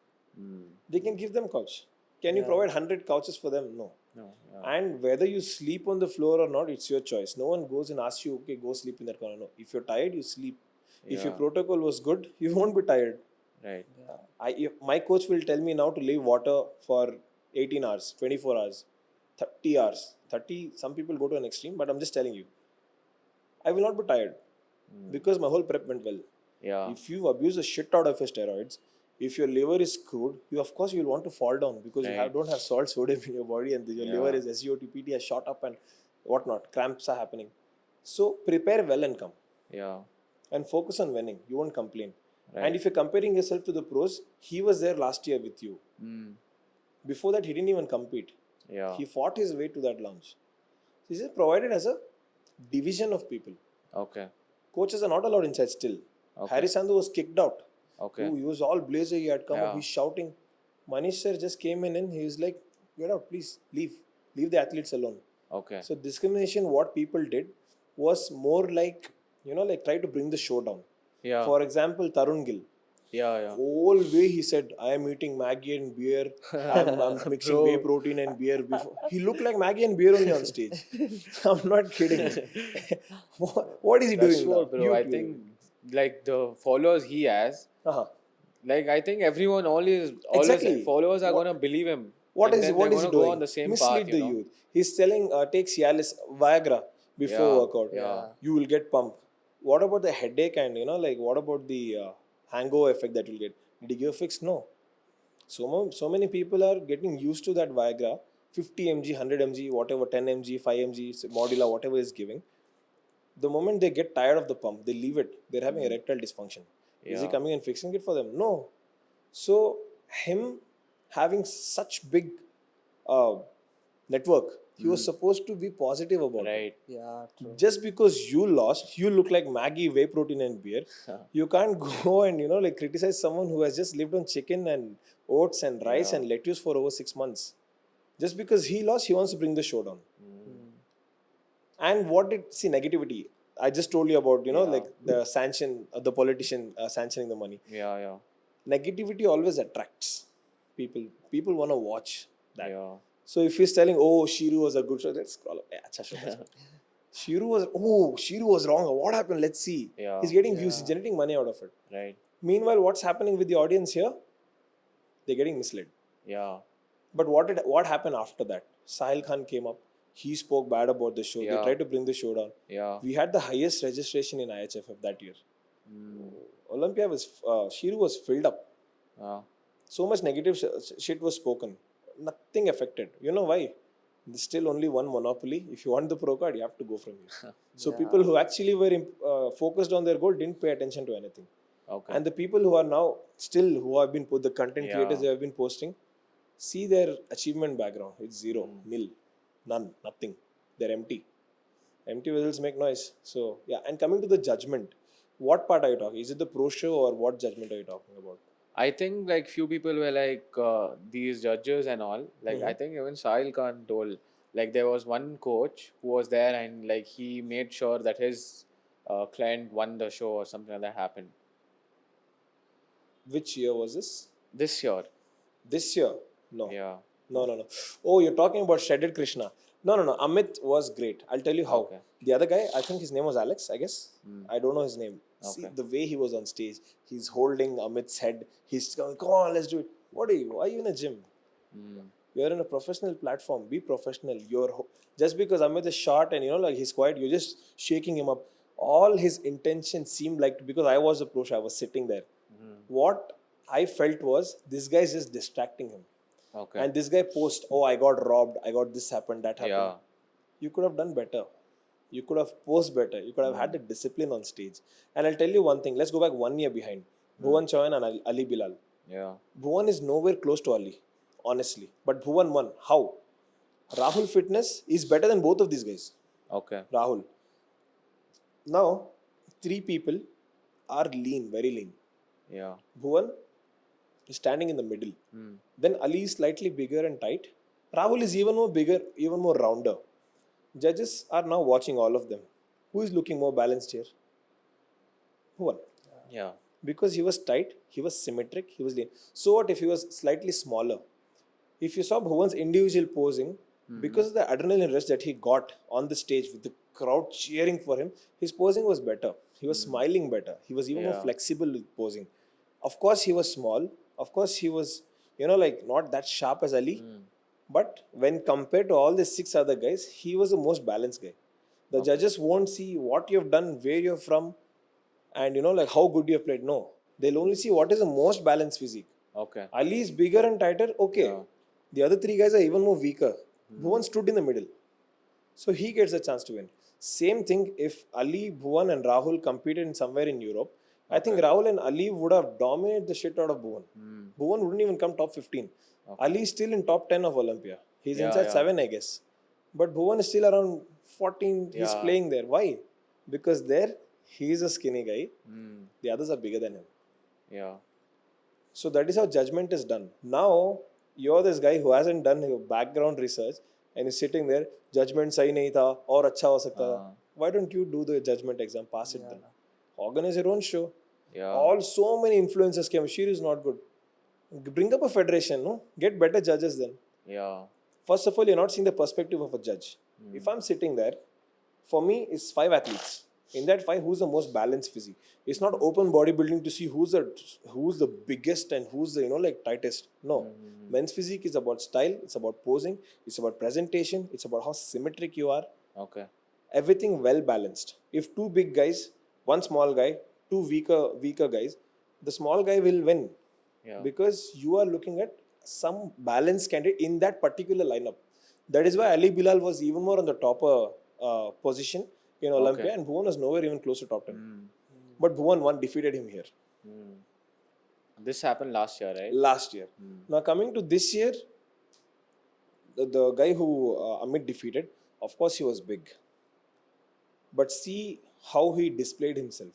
They can give them couch. Can you provide 100 couches for them? No. No. Yeah. And whether you sleep on the floor or not, it's your choice. No one goes and asks you, okay, go sleep in that corner. No. If you're tired, you sleep. If your Yeah. protocol was good, you won't be tired. Right. My coach will tell me now to leave water for 18 hours, 24 hours, 30 hours. 30, some people go to an extreme, but I'm just telling you, I will not be tired because my whole prep went well. Yeah. If you abuse the shit out of your steroids, if your liver is screwed, you of course you will want to fall down because you Right. don't have salt sodium in your body and your liver Yeah. is SGOTPT has shot up and whatnot. Cramps are happening. So prepare well and come Yeah. and focus on winning. You won't complain. Right. And if you're comparing yourself to the pros, he was there last year with you. Before that, he didn't even compete. Yeah. He fought his way to that launch. This is provided as a division of people. Okay. Coaches are not allowed inside still. Okay. Harry Sandhu was kicked out. Okay. Ooh, he was all blazer. He had come up. Yeah. He's shouting. Manish sir just came in and he was like, "Get out, please. Leave. Leave the athletes alone." Okay. So discrimination, what people did was more like, like try to bring the show down. Yeah. For example, Tarun Gill. Yeah. Whole way he said, I am eating Maggie and beer. I'm mixing Bro. whey protein and beer. Before he looked like Maggie and beer only on stage. I'm not kidding. what is he That's doing now? what, bro. I think like the followers he has, Uh-huh. like I think everyone always Exactly. followers are What- gonna believe him. What And is then what they're is he gonna go doing? on the same Mislead path, the youth. He's telling take Cialis, Viagra before Yeah, workout. yeah. You will get pumped. What about the headache and like what about the hangover effect that you'll get? Did he give a fix? No. So many people are getting used to that Viagra, 50 mg, 100 mg, whatever, 10 mg, 5 mg, Modula, whatever is giving. The moment they get tired of the pump, they leave it. They're having erectile dysfunction. Is he Yeah. coming and fixing it for them? No. So him having such big network, he was supposed to be positive about it. Right. Yeah, true. Just because you lost, you look like Maggie, whey protein and beer. You can't go and like criticize someone who has just lived on chicken and oats and rice Yeah. and lettuce for over 6 months. Just because he lost, he wants to bring the show down. And what did see negativity? I just told you about like the sanction, the politician sanctioning the money. Yeah. Negativity always attracts people. People want to watch that. Yeah. So if he's telling, oh, Shiru was a good show, let's scroll up. Yeah, acha show, acha show. Shiru was wrong. What happened? Let's see. Yeah. He's getting views. He's generating money out of it. Right. Meanwhile, what's happening with the audience here? They're getting misled. Yeah. But what happened after that? Sahil Khan came up. He spoke bad about the show. They Yeah. tried to bring the show down. Yeah. We had the highest registration in IHFF that year. Olympia was Shiru was filled up. Yeah. So much negative shit was spoken. Nothing affected. You know why? There's still only one monopoly. If you want the pro card, you have to go from here. So people who actually were focused on their goal didn't pay attention to anything. Okay. And the people who are now still who have been put the content Yeah. creators they have been posting, see their achievement background. It's zero, nil, none, nothing. They're empty. Empty vessels make noise. So yeah. And coming to the judgment, what part are you talking? Is it the pro show or what judgment are you talking about? I think like few people were like these judges and all. Like I think even Sahil Khan told like there was one coach who was there and like he made sure that his client won the show or something like that happened Which year was this? this year. This year? No. Yeah. No. Oh, you're talking about Shredded Krishna. No. Amit was great. I'll tell you how. Okay. The other guy, I think his name was Alex, I guess. I don't know his name. See, Okay. the way he was on stage, he's holding Amit's head. He's going, come on, let's do it. What are you? Why are you in a gym? You're in a professional platform. Be professional. Just because Amit is short and like he's quiet, you're just shaking him up. All his intentions seemed like because I was a pro, I was sitting there. What I felt was this guy is just distracting him. Okay. And this guy post, oh, I got robbed, I got this happened, that happened. Yeah. You could have done better. You could have posed better. You could have had the discipline on stage. And I'll tell you one thing. Let's go back 1 year behind. Bhuvan Chauhan and Ali Bilal. Yeah. Bhuvan is nowhere close to Ali, honestly. But Bhuvan won. How? Rahul fitness is better than both of these guys. Okay. Rahul. Now, 3 people are lean, very lean. Yeah. Bhuvan is standing in the middle. Then Ali is slightly bigger and tight. Rahul is even more bigger, even more rounder. Judges are now watching all of them. Who is looking more balanced here? Bhuvan. Yeah. Because he was tight, he was symmetric, he was lean. So what if he was slightly smaller? If you saw Bhuvan's individual posing, because of the adrenaline rush that he got on the stage with the crowd cheering for him, his posing was better. He was smiling better. He was even more Yeah. flexible with posing. Of course, he was small. Of course, he was, like not that sharp as Ali. But when compared to all the 6 other guys, he was the most balanced guy. The judges won't see what you have done, where you're from, and like how good you have played. No. They'll only see what is the most balanced physique. Okay. Ali is bigger and tighter, okay. Yeah. The other 3 guys are even more weaker. Bhuvan stood in the middle. So he gets a chance to win. Same thing if Ali, Bhuvan, and Rahul competed in somewhere in Europe. I think Rahul and Ali would have dominated the shit out of Bhuvan. Bhuvan wouldn't even come top 15. Ali is still in top 10 of Olympia. He's Yeah, inside yeah. 7, I guess. But Bhuvan is still around 14. He's Yeah. playing there. Why? Because there, he's a skinny guy. The others are bigger than him. Yeah. So that is how judgment is done. Now, you're this guy who hasn't done your background research and is sitting there, judgment sahi nahi tha, aur acha ho sakta tha. Why don't you do the judgment exam, pass it then? Organize your own show. Yeah. All so many influencers came, Shir is not good. Bring up a federation, no? Get better judges then. Yeah. First of all, you're not seeing the perspective of a judge. If I'm sitting there, for me, it's 5 athletes. In that 5, who's the most balanced physique? It's not open bodybuilding to see who's the biggest and who's the tightest. No, men's physique is about style. It's about posing. It's about presentation. It's about how symmetric you are. Okay. Everything well balanced. If 2 big guys, 1 small guy, 2 weaker guys, the small guy will win. Yeah. Because you are looking at some balanced candidate in that particular lineup. That is why Ali Bilal was even more on the topper position in Olympia, and Bhuvan was nowhere even close to top 10. But Bhuvan won, defeated him here This happened last year, right? last year. Now coming to this year, the guy who Amit defeated, of course he was big. But see how he displayed himself.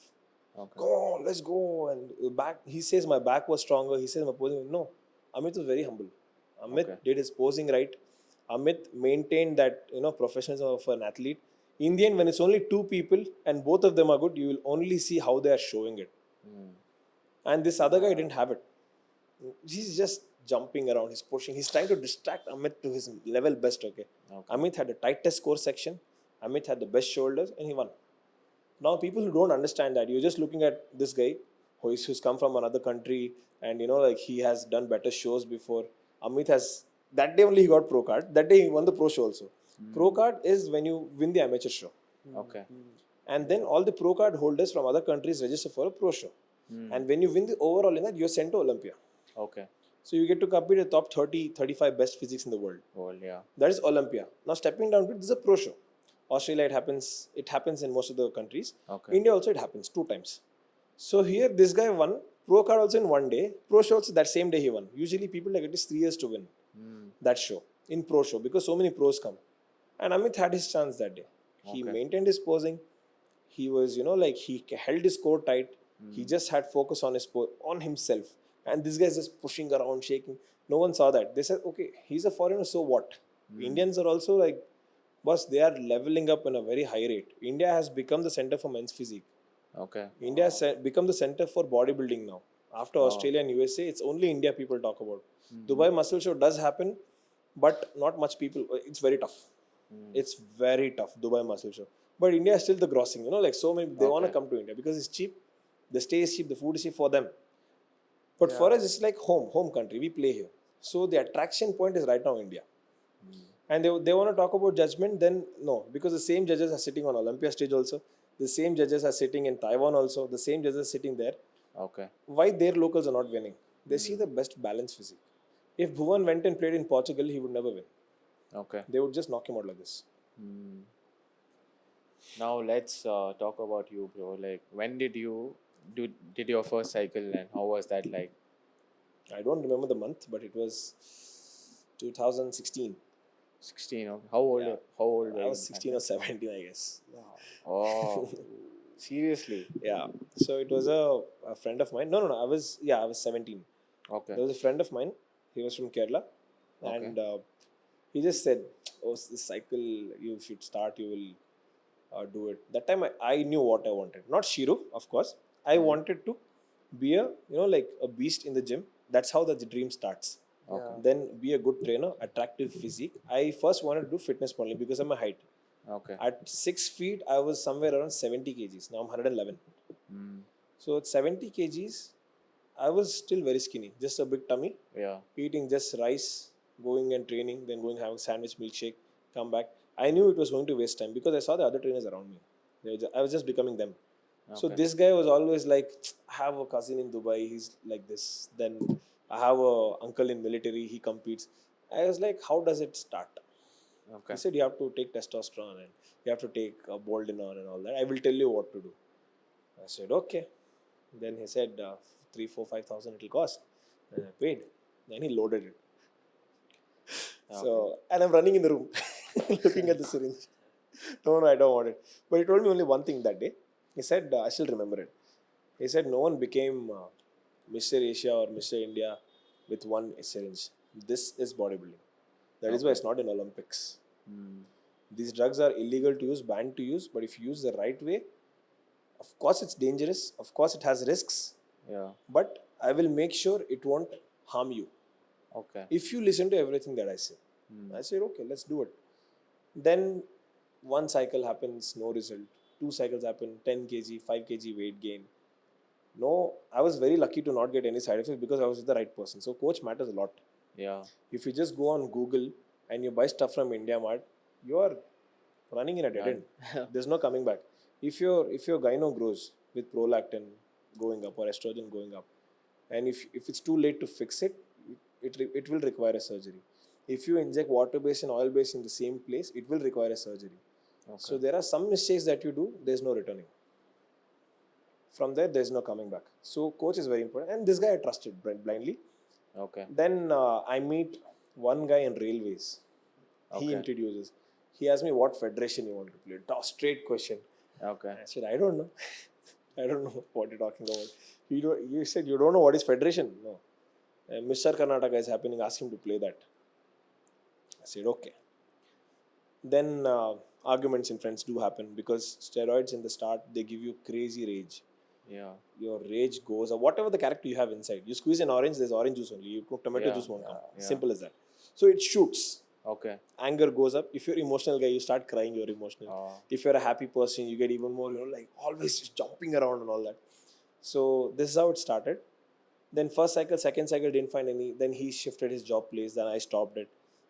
Okay. Go on, let's go. And back, he says my back was stronger. He says my posing. No, Amit was very humble. Amit did his posing right. Amit maintained that professionalism of an athlete. In the end, when it's only 2 people and both of them are good, you will only see how they are showing it. And this other guy didn't have it. He's just jumping around. He's pushing. He's trying to distract Amit to his level best. Okay. Amit had the tightest core section. Amit had the best shoulders, and he won. Now, people who don't understand that, you're just looking at this guy who's come from another country, and he has done better shows before. Amit has, that day only he got pro card. That day he won the pro show also. Pro card is when you win the amateur show. Okay. And then all the pro card holders from other countries register for a pro show. And when you win the overall in that, you're sent to Olympia. Okay. So you get to compete with the top 30, 35 best physiques in the world. Well, yeah. That is Olympia. Now stepping down to it, this is a pro show. Australia, it happens in most of the countries. Okay. India also it happens 2 times. So here this guy won pro card also in 1 day. Pro show also that same day he won. Usually people take at least 3 years to win that show in pro show because so many pros come. And Amit had his chance that day. He maintained his posing. He was he held his core tight. He just had focus on on himself. And this guy is just pushing around, shaking. No one saw that. They said, okay, he's a foreigner, so what? Indians are also boss, they are leveling up in a very high rate. India has become the center for men's physique. Okay. India has become the center for bodybuilding now. After Australia and USA, it's only India people talk about. Dubai Muscle Show does happen, but not much people. It's very tough. It's very tough, Dubai Muscle Show. But India is still the grossing. So many, they want to come to India because it's cheap. The stay is cheap, the food is cheap for them. But for us, it's like home country. We play here. So the attraction point is right now India. And they want to talk about judgment, then no. Because the same judges are sitting on Olympia stage also. The same judges are sitting in Taiwan also. The same judges are sitting there. Okay. Why their locals are not winning? They see the best balanced physique. If Bhuvan went and played in Portugal, he would never win. Okay. They would just knock him out like this. Now let's talk about you, bro. Like, when did you did your first cycle, and how was that like? I don't remember the month, but it was 2016. 16. Okay. How old? Yeah. How old were I you? was at 16 that or 17, I guess. Oh, seriously? Yeah. So it was a friend of mine. No. I was 17. Okay. There was a friend of mine. He was from Kerala. Okay. And he just said, "Oh, this cycle, you should start. You will do it." That time I knew what I wanted. Not Shiru, of course. I wanted to be like a beast in the gym. That's how the dream starts. Okay. Then be a good trainer, attractive physique. I first wanted to do fitness only because of my height. Okay. At 6 feet, I was somewhere around 70 kgs. Now I'm 111. So at 70 kgs, I was still very skinny, just a big tummy, Yeah. eating just rice, going and training, then going having sandwich, milkshake, come back. I knew it was going to waste time because I saw the other trainers around me. I was just becoming them. So Okay. this guy was always like, I have a cousin in Dubai, he's like this. Then I have a uncle in military, he competes. I was like, how does it start? Okay. He said, you have to take testosterone and you have to take a Boldenone and all that. I will tell you what to do. I said, okay. Then he said, 3, 4, 5,000 it'll cost. And I paid. Then he loaded it. So, and I'm running in the room, looking at the syringe. No, I don't want it. But he told me only one thing that day. He said, I still remember it. He said, no one became Mr. Asia or Mr. India with one syringe. This is bodybuilding. That is why it's not in Olympics. These drugs are illegal to use, banned to use, but if you use the right way, of course it's dangerous, of course it has risks, Yeah. but I will make sure it won't harm you. Okay. If you listen to everything that I say. I said, okay, let's do it. Then one cycle happens, no result. 2 cycles happen, 10 kg, 5 kg weight gain. No, I was very lucky to not get any side effects because I was with the right person. So coach matters a lot. Yeah. If you just go on Google and you buy stuff from India Mart, you are running in a dead end. There's no coming back. If your gyno grows with prolactin going up or estrogen going up, and if it's too late to fix it, it will require a surgery. If you inject water based and oil based in the same place, it will require a surgery. So there are some mistakes that you do, there's no returning. From there, there's no coming back. So coach is very important. And this guy I trusted blindly. Okay. Then I meet one guy in railways. He Okay. introduces. He asked me what federation you want to play. Straight question. Okay. I said, I don't know. I don't know what you're talking about. You said you don't know what is federation? No. Mr. Karnataka is happening. Ask him to play that. I said, okay. Then arguments in friends do happen because steroids in the start, they give you crazy rage. Yeah. Your rage goes, or whatever the character you have inside. You squeeze an orange, there's orange juice only. You cook tomato juice won't come. Yeah. Simple as that. So it shoots. Okay. Anger goes up. If you're emotional guy, you start crying, you're emotional. If you're a happy person, you get even more, like always jumping around and all that. So this is how it started. Then first cycle, second cycle didn't find any. Then he shifted his job place. Then I stopped it.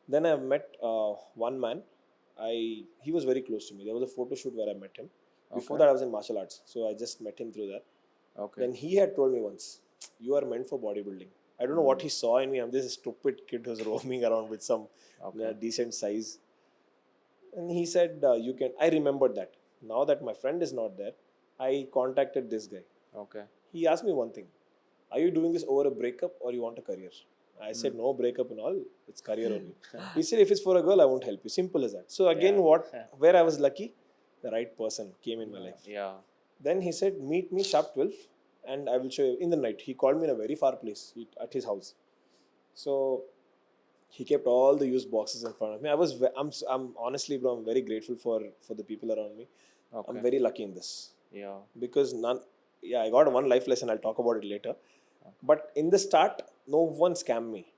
Then I met one man. He was very close to me. There was a photo shoot where I met him. Before that, I was in martial arts. So I just met him through that. Okay. Then he had told me once, you are meant for bodybuilding. I don't know what he saw in me. I'm this stupid kid who's roaming around with some decent size. And he said, you can. I remembered that. Now that my friend is not there, I contacted this guy. Okay. He asked me one thing. Are you doing this over a breakup or you want a career? I said, no breakup and all. It's career only. He said, if it's for a girl, I won't help you. Simple as that. So again, where I was lucky, the right person came in my life. Yeah. Then he said, meet me sharp 12 and I will show you in the night. He called me in a very far place at his house. So he kept all the used boxes in front of me. I'm honestly, bro, I'm very grateful for the people around me. Okay. I'm very lucky in this. Yeah. Because I got one life lesson. I'll talk about it later. But in the start, no one scammed me.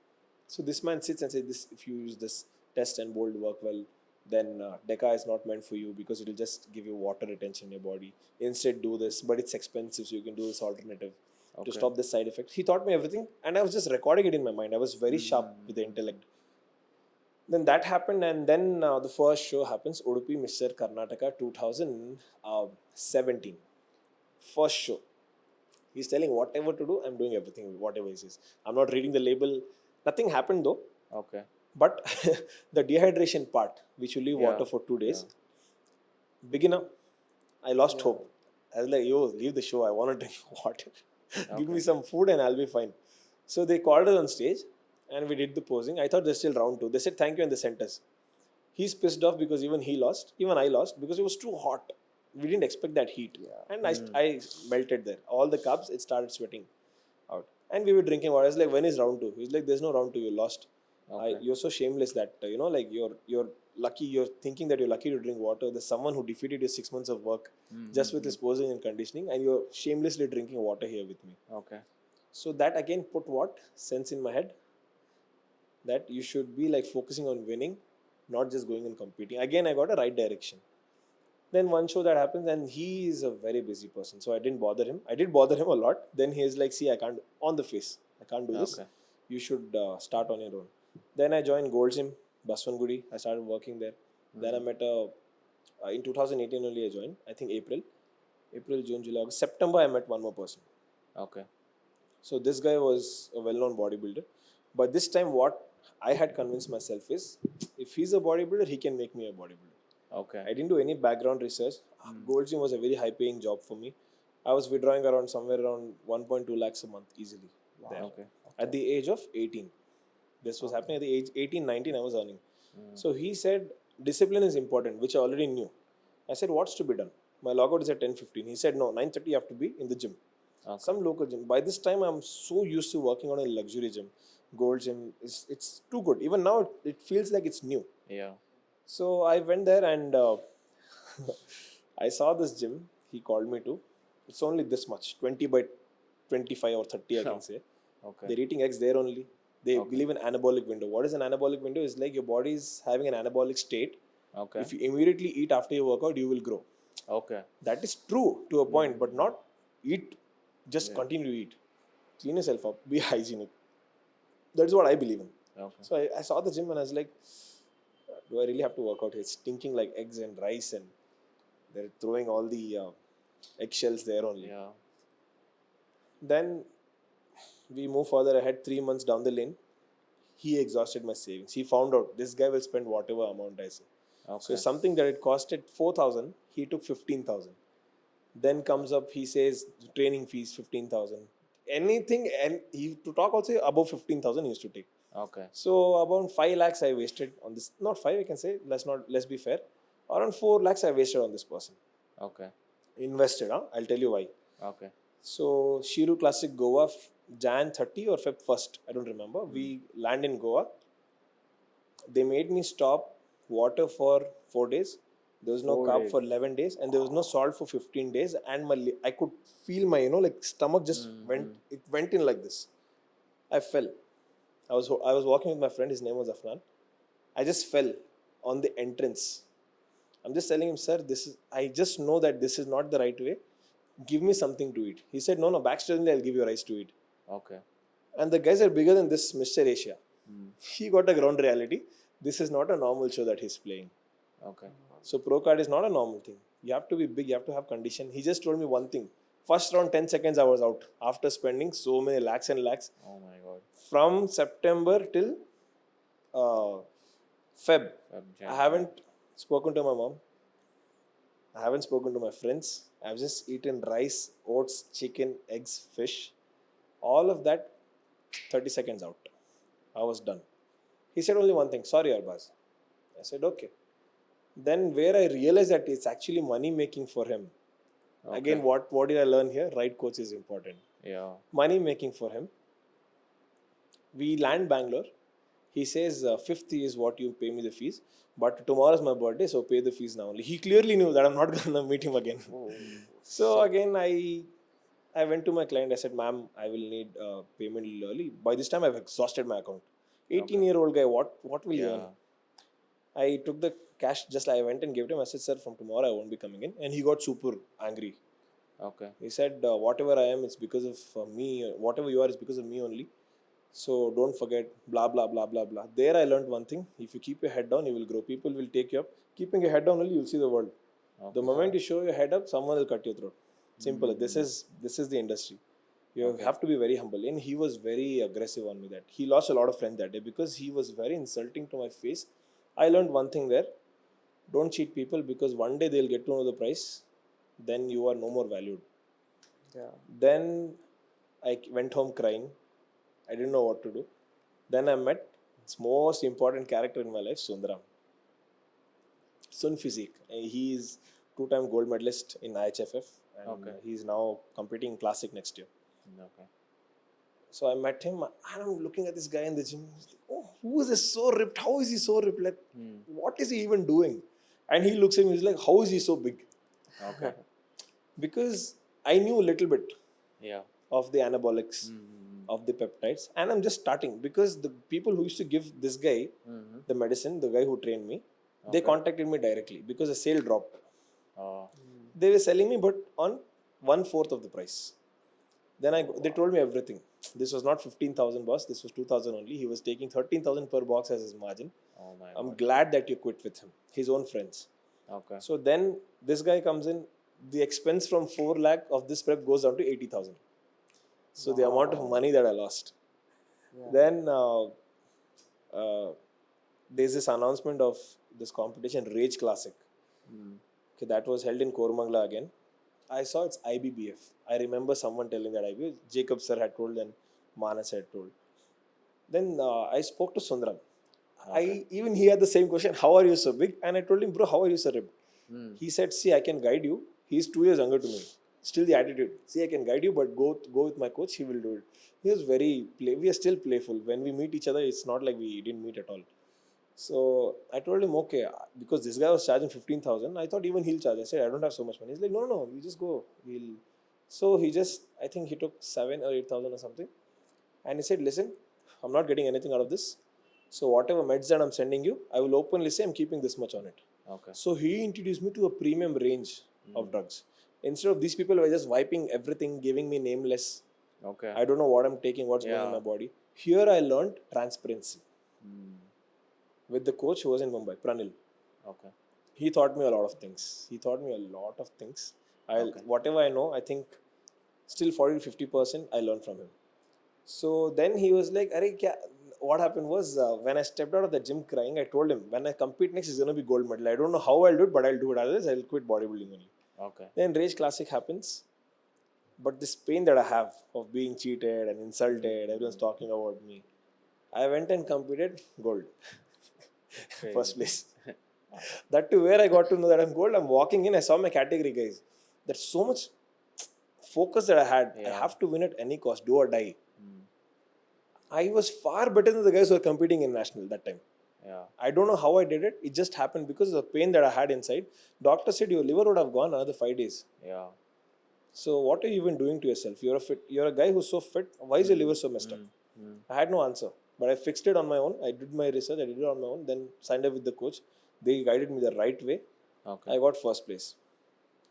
So this man sits and says, "This, if you use this test and bold work well, then Deca is not meant for you because it will just give you water retention in your body. Instead, do this, but it's expensive, so you can do this alternative to stop this side effect." He taught me everything, and I was just recording it in my mind. I was very sharp with the intellect. Then that happened, and then the first show happens, Udupi Mr. Karnataka 2017. First show. He's telling whatever to do, I'm doing everything, whatever he says. I'm not reading the label. Nothing happened though. Okay. But the dehydration part, which you leave Yeah. water for 2 days, Yeah. beginner, I lost Yeah. hope. I was like, yo, leave the show. I want to drink water. Give me Okay. some food and I'll be fine. So they called us on stage and we did the posing. I thought there's still round two. They said thank you and they sent us. He's pissed off because even he lost. Even I lost because it was too hot. We didn't expect that heat. Yeah. And I melted there. All the cups, it started sweating out. And we were drinking water. I was like, when is round two? He's like, there's no round two. You lost. Okay. You're so shameless that like you're lucky. You're thinking that you're lucky to drink water. There's someone who defeated your 6 months of work just with his posing and conditioning, and you're shamelessly drinking water here with me. Okay. So that again put what sense in my head that you should be like focusing on winning, not just going and competing. Again, I got a right direction. Then one show that happens, and he is a very busy person, so I didn't bother him. I did bother him a lot. Then he is like, "See, I can't on the face. I can't do this. Okay. You should start on your own." Then I joined Gold Gym, Baswangudi. I started working there. Then I met in 2018 only I joined. I think April, June, July, August, September. I met one more person. Okay. So this guy was a well-known bodybuilder, but this time what I had convinced myself is, if he's a bodybuilder, he can make me a bodybuilder. Okay. I didn't do any background research. Gold Gym was a very high-paying job for me. I was withdrawing around somewhere around 1.2 lakhs a month easily. There. Okay. At the age of 18. This was happening at the age 18, 19, I was earning. So he said, discipline is important, which I already knew. I said, what's to be done? My logout is at 10:15. He said, no, 9:30 you have to be in the gym. Okay. Some local gym. By this time, I'm so used to working on a luxury gym. Gold Gym, it's too good. Even now, it feels like it's new. Yeah. So I went there and I saw this gym. He called me to. It's only this much, 20 by 25 or 30, I can say. Okay. They're eating eggs there only. They believe in anabolic window. What is an anabolic window? It's like your body is having an anabolic state. Okay. If you immediately eat after your workout, you will grow. Okay. That is true to a point, but not eat. Just continue to eat. Clean yourself up. Be hygienic. That's what I believe in. Okay. So I saw the gym and I was like, do I really have to work out here? It's stinking like eggs and rice, and they're throwing all the eggshells there only. Yeah. Then we move further ahead. 3 months down the lane, he exhausted my savings. He found out this guy will spend whatever amount I say. Okay. So something that it costed 4,000, he took 15,000. Then comes up, he says training fees 15,000. Anything, and he to talk also above 15,000 he used to take. Okay. So about 5 lakhs I wasted on this. Not 5, I can say. Let's be fair. Around 4 lakhs I wasted on this person. Okay. Invested, huh? I'll tell you why. Okay. So Shiru Classic Goa, Jan 30 or Feb 1st, I don't remember. We land in Goa. They made me stop water for 4 days. There was no 4 carb days. for 11 days, and there was no salt for 15 days. And I could feel my like stomach just went in like this. I fell. I was walking with my friend. His name was Afnan. I just fell on the entrance. I'm just telling him, sir, I just know that this is not the right way. Give me something to eat. He said, no, backstage only I'll give you rice to eat. Okay. And the guys are bigger than this Mr. Asia. He got a ground reality. This is not a normal show that he's playing. Okay. So pro card is not a normal thing. You have to be big. You have to have condition. He just told me one thing. First round 10 seconds I was out after spending so many lakhs and lakhs. Oh my God. From September till Feb. Jan. I haven't spoken to my mom. I haven't spoken to my friends. I've just eaten rice, oats, chicken, eggs, fish. All of that, 30 seconds out. I was done. He said only one thing. Sorry, Arbaaz. I said, okay. Then where I realized that it's actually money making for him. Okay. Again, what did I learn here? Right coach is important. Yeah. Money making for him. We land Bangalore. He says, 5th is what you pay me the fees. But tomorrow is my birthday, so pay the fees now only. He clearly knew that I'm not going to meet him again. Oh. So again, I went to my client. I said, ma'am, I will need payment a little early. By this time, I've exhausted my account. 18-year-old guy, what will he earn? I took the cash, I went and gave it him. I said, sir, from tomorrow I won't be coming in. And he got super angry. Okay. He said, whatever I am, it's because of me. Whatever you are, is because of me only. So don't forget, blah, blah, blah, blah, blah. There I learned one thing. If you keep your head down, you will grow. People will take you up. Keeping your head down only, you'll see the world. Okay. The moment you show your head up, someone will cut your throat. Simple. This is the industry. You have to be very humble. And he was very aggressive on me that. He lost a lot of friends that day because he was very insulting to my face. I learned one thing there. Don't cheat people because one day they'll get to know the price. Then you are no more valued. Yeah. Then I went home crying. I didn't know what to do. Then I met its most important character in my life, Sundaram. Sun Physique. He is two-time gold medalist in IHFF and he's now competing in Classic next year. Okay. So I met him and I'm looking at this guy in the gym. Like, oh, who is this so ripped? How is he so ripped? Like, what is he even doing? And he looks at me, he's like, how is he so big? Okay. Because I knew a little bit Yeah. of the anabolics, of the peptides, and I'm just starting because the people who used to give this guy the medicine, the guy who trained me, they contacted me directly because the sale dropped. They were selling me, but on 1/4 of the price. Then they told me everything. This was not 15,000 boss. This was 2,000 only. He was taking 13,000 per box as his margin. Oh my I'm God. glad that you quit with him. His own friends. Okay. So then this guy comes in. The expense from 4 lakh of this prep goes down to 80,000. So the amount of money that I lost. Then there's this announcement of this competition, Rage Classic. Okay, that was held in Koramangala again. I saw it's IBBF. I remember someone telling that IBBF. Jacob sir had told and Manas had told. Then I spoke to Sundaram. Even he had the same question, how are you so big? And I told him, bro, how are you so ripped? He said, see, I can guide you. He's 2 years younger to me. Still the attitude. See, I can guide you, but go with my coach. He will do it. He was we are still playful. When we meet each other, it's not like we didn't meet at all. So I told him, okay, because this guy was charging 15,000. I thought even he'll charge. I said, I don't have so much money. He's like, no, you just go. So he just, I think he took 7 or 8,000 or something. And he said, listen, I'm not getting anything out of this. So whatever meds that I'm sending you, I will openly say I'm keeping this much on it. Okay. So he introduced me to a premium range of drugs. Instead of these people were just wiping everything, giving me nameless. Okay. I don't know what I'm taking, what's going in my body. Here I learned transparency. With the coach who was in Mumbai, Pranil. Okay. He taught me a lot of things. Whatever I know, I think still 40 to 50% I learned from him. So then he was like, what happened was when I stepped out of the gym crying, I told him, when I compete next, it's going to be gold medal. I don't know how I'll do it, but I'll do it. Otherwise, I'll quit bodybuilding only. Okay. Then Rage Classic happens. But this pain that I have of being cheated and insulted, everyone's talking about me. I went and competed gold. First place. That too, where I got to know that I'm gold, I'm walking in, I saw my category guys. There's so much focus that I had. I have to win at any cost, do or die. I was far better than the guys who were competing in national that time. Yeah. I don't know how I did it. It just happened because of the pain that I had inside. Doctor said your liver would have gone another 5 days. Yeah. So what are you even doing to yourself? You're a guy who's so fit. Why is your liver so messed up? I had no answer. But I fixed it on my own. I did my research. I did it on my own. Then signed up with the coach. They guided me the right way. Okay. I got first place.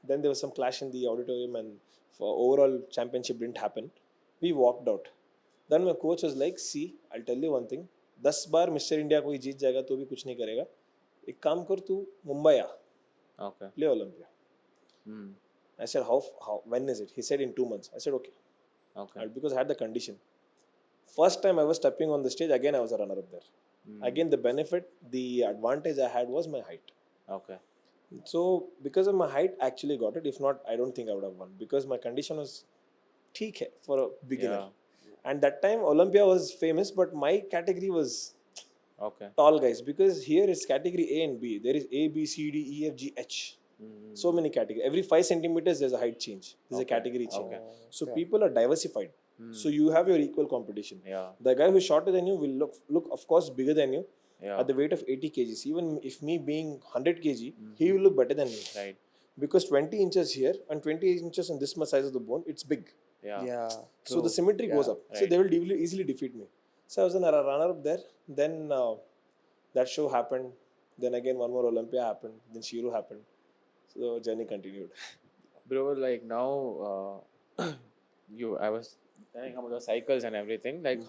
Then there was some clash in the auditorium and for overall championship didn't happen. We walked out. Then my coach was like, see, I'll tell you one thing. 10 bar mister India कोई जीत जाएगा तो भी कुछ नहीं करेगा. एक काम कर तू मुंबई आ. Okay. Play Olympia. I said, how, when is it? He said in 2 months. I said, okay. Okay. Because I had the condition. First time I was stepping on the stage, again I was a runner-up there. Again, the benefit, the advantage I had was my height. Okay. So, because of my height, I actually got it. If not, I don't think I would have won. Because my condition was theek hai for a beginner. Yeah. And that time, Olympia was famous, but my category was tall guys. Because here it's category A and B. There is A, B, C, D, E, F, G, H. So many categories. Every 5 centimeters, there's a height change. There's a category change. So people are diversified. So you have your equal competition. Yeah. The guy who's shorter than you will look of course bigger than you at the weight of 80 kgs. Even if me being 100 kg, he will look better than me. Right. Because 20 inches here and 20 inches on this much size of the bone, it's big. Yeah. So the symmetry goes up. So they will easily defeat me. So I was a runner up there. Then that show happened. Then again one more Olympia happened. Then Shiro happened. So journey continued. Bro, like now, I was telling about the cycles and everything. Like,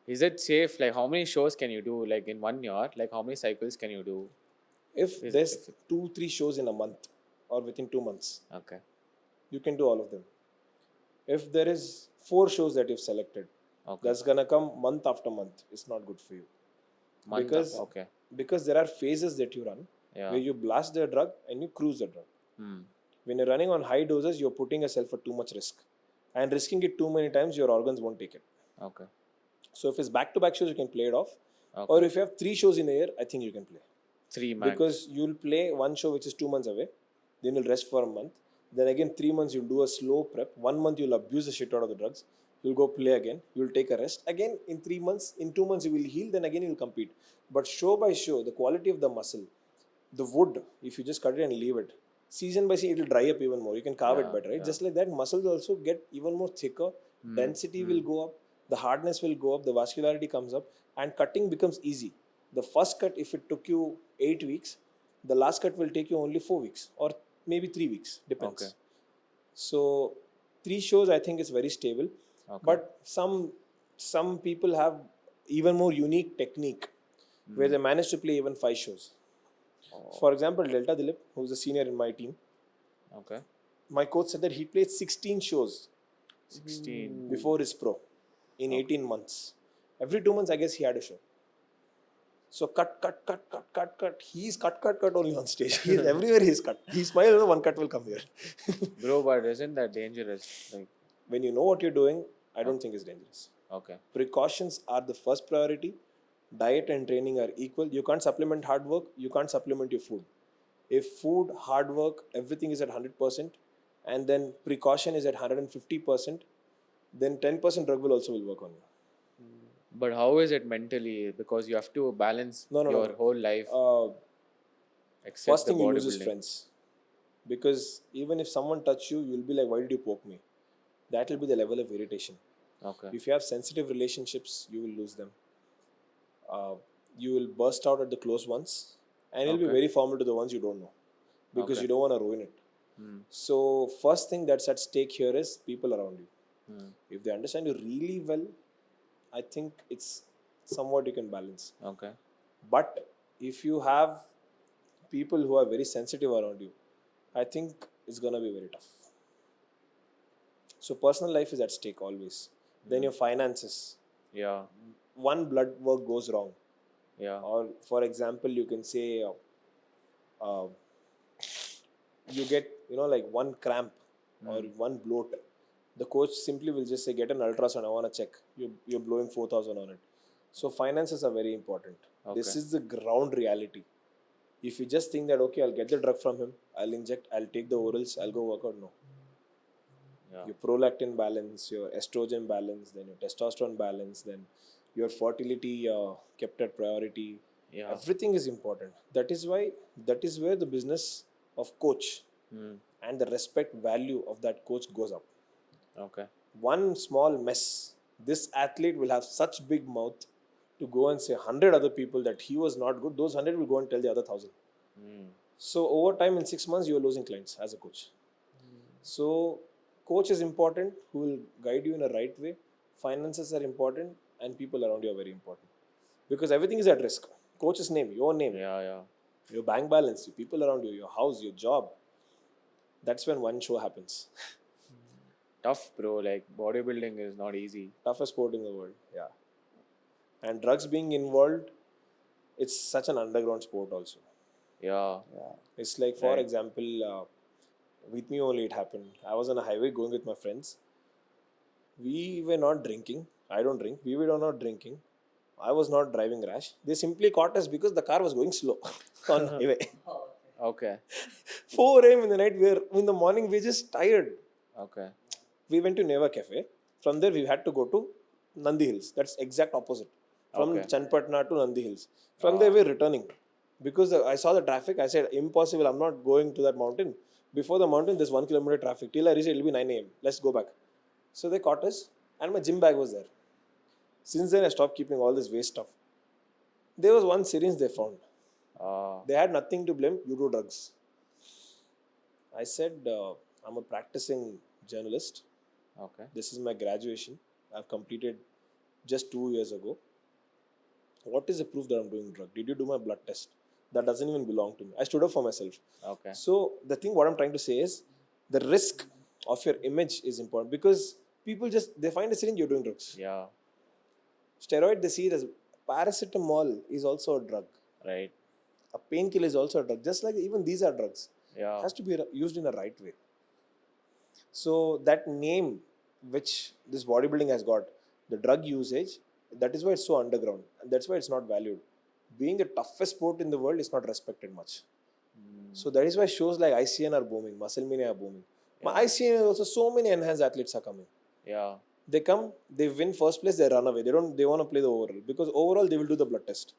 is it safe? Like, how many shows can you do? Like in 1 year, like how many cycles can you do? If there's 2-3 shows in a month or within 2 months, Okay. you can do all of them. If there is 4 shows that you've selected, Okay. that's gonna come month after month. It's not good for you. Month because okay. because there are phases that you run Yeah. where you blast the drug and you cruise the drug. When you're running on high doses, you're putting yourself at too much risk, and risking it too many times, your organs won't take it. Okay. So if it's back-to-back shows, you can play it off. Okay. Or if you have 3 shows in a year, I think you can play. 3 max. Because you'll play one show which is 2 months away, then you'll rest for a month. Then again 3 months you'll do a slow prep. 1 month you'll abuse the shit out of the drugs. You'll go play again. You'll take a rest. Again in 3 months, in 2 months you will heal. Then again you'll compete. But show by show, the quality of the muscle, the wood, if you just cut it and leave it, season by season it will dry up even more. You can carve it better, right? Just like that, muscles also get even more thicker. Density will go up. The hardness will go up. The vascularity comes up, and cutting becomes easy. The first cut, if it took you 8 weeks, the last cut will take you only 4 weeks or maybe 3 weeks, depends. Okay. So 3 shows I think is very stable. Okay. But some people have even more unique technique where they manage to play even 5 shows. For example, Delta Dilip, who's a senior in my team, Okay. my coach said that he played 16 shows 16. before his pro in 18 months. Every 2 months, I guess he had a show. So cut. He's cut only on stage. He's everywhere he's cut. He smiles, one cut will come here. Bro, but isn't that dangerous? Like, When you know what you're doing, I don't think it's dangerous. okay. Precautions are the first priority. Diet and training are equal. You can't supplement hard work. You can't supplement your food. If food, hard work, everything is at 100%, and then precaution is at 150%, then 10% drug will also will work on you. But how is it mentally? Because you have to balance your whole life. Except First the thing you lose is bodybuilding. friends. Because even if someone touch you, you'll be like, why did you poke me? That will be the level of irritation. Okay. If you have sensitive relationships, you will lose them. You will burst out at the close ones, and you'll be very formal to the ones you don't know, because you don't want to ruin it. So first thing that's at stake here is people around you. If they understand you really well, I think it's somewhat you can balance. Okay. But if you have people who are very sensitive around you, I think it's gonna be very tough. So personal life is at stake always. Then your finances. Yeah. One blood work goes wrong. Yeah. Or for example, you can say you get like one cramp or one bloat. The coach simply will just say, get an ultrasound, I want to check. You're blowing 4,000 on it. So finances are very important. This is the ground reality. If you just think that, okay, I'll get the drug from him, I'll inject, I'll take the orals, I'll go work out, no. Yeah. Your prolactin balance, your estrogen balance, then your testosterone balance, then your fertility kept at priority. Yeah. Everything is important. That is where the business of coach and the respect value of that coach goes up. Okay. One small mess, this athlete will have such big mouth to go and say 100 other people that he was not good. Those 100 will go and tell the other 1,000. So over time, in 6 months, you are losing clients as a coach. So coach is important, who will guide you in a right way. Finances are important, and people around you are very important, because everything is at risk. Coach's name, your name, your bank balance, your people around you, your house, your job. That's when one show happens. Tough, bro. Like, bodybuilding is not easy. Toughest sport in the world, yeah. And drugs being involved, it's such an underground sport also. Yeah. It's like, for example, with me only it happened. I was on a highway going with my friends. We were not drinking. I don't drink. We were not drinking. I was not driving rash. They simply caught us because the car was going slow on highway. Okay. 4 a.m. in the night, in the morning, we're just tired. Okay. We went to Neva Cafe. From there, we had to go to Nandi Hills. That's exact opposite. From Chanpatna to Nandi Hills. From there, we're returning. Because I saw the traffic, I said, impossible, I'm not going to that mountain. Before the mountain, there's 1 kilometer traffic. Till I reached, it'll be 9 a.m. Let's go back. So they caught us, and my gym bag was there. Since then, I stopped keeping all this waste stuff. There was one syringe they found. They had nothing to blame. You do drugs. I said, I'm a practicing journalist. Okay. This is my graduation. I've completed just 2 years ago. What is the proof that I'm doing drug? Did you do my blood test? That doesn't even belong to me. I stood up for myself. Okay. So the thing what I'm trying to say is, the risk of your image is important, because people just, they find a syringe, you're doing drugs. Yeah. Steroid, they see it as paracetamol is also a drug. Right. A painkiller is also a drug. Just like even these are drugs. Yeah. Has to be used in a right way. So that name which this bodybuilding has got, the drug usage, that is why it's so underground. And that's why it's not valued. Being the toughest sport in the world is not respected much. So that is why shows like ICN are booming, Muscle Mania are booming. My ICN is also, so many enhanced athletes are coming. Yeah. They come, they win first place, they run away. They want to play the overall, because overall they will do the blood test.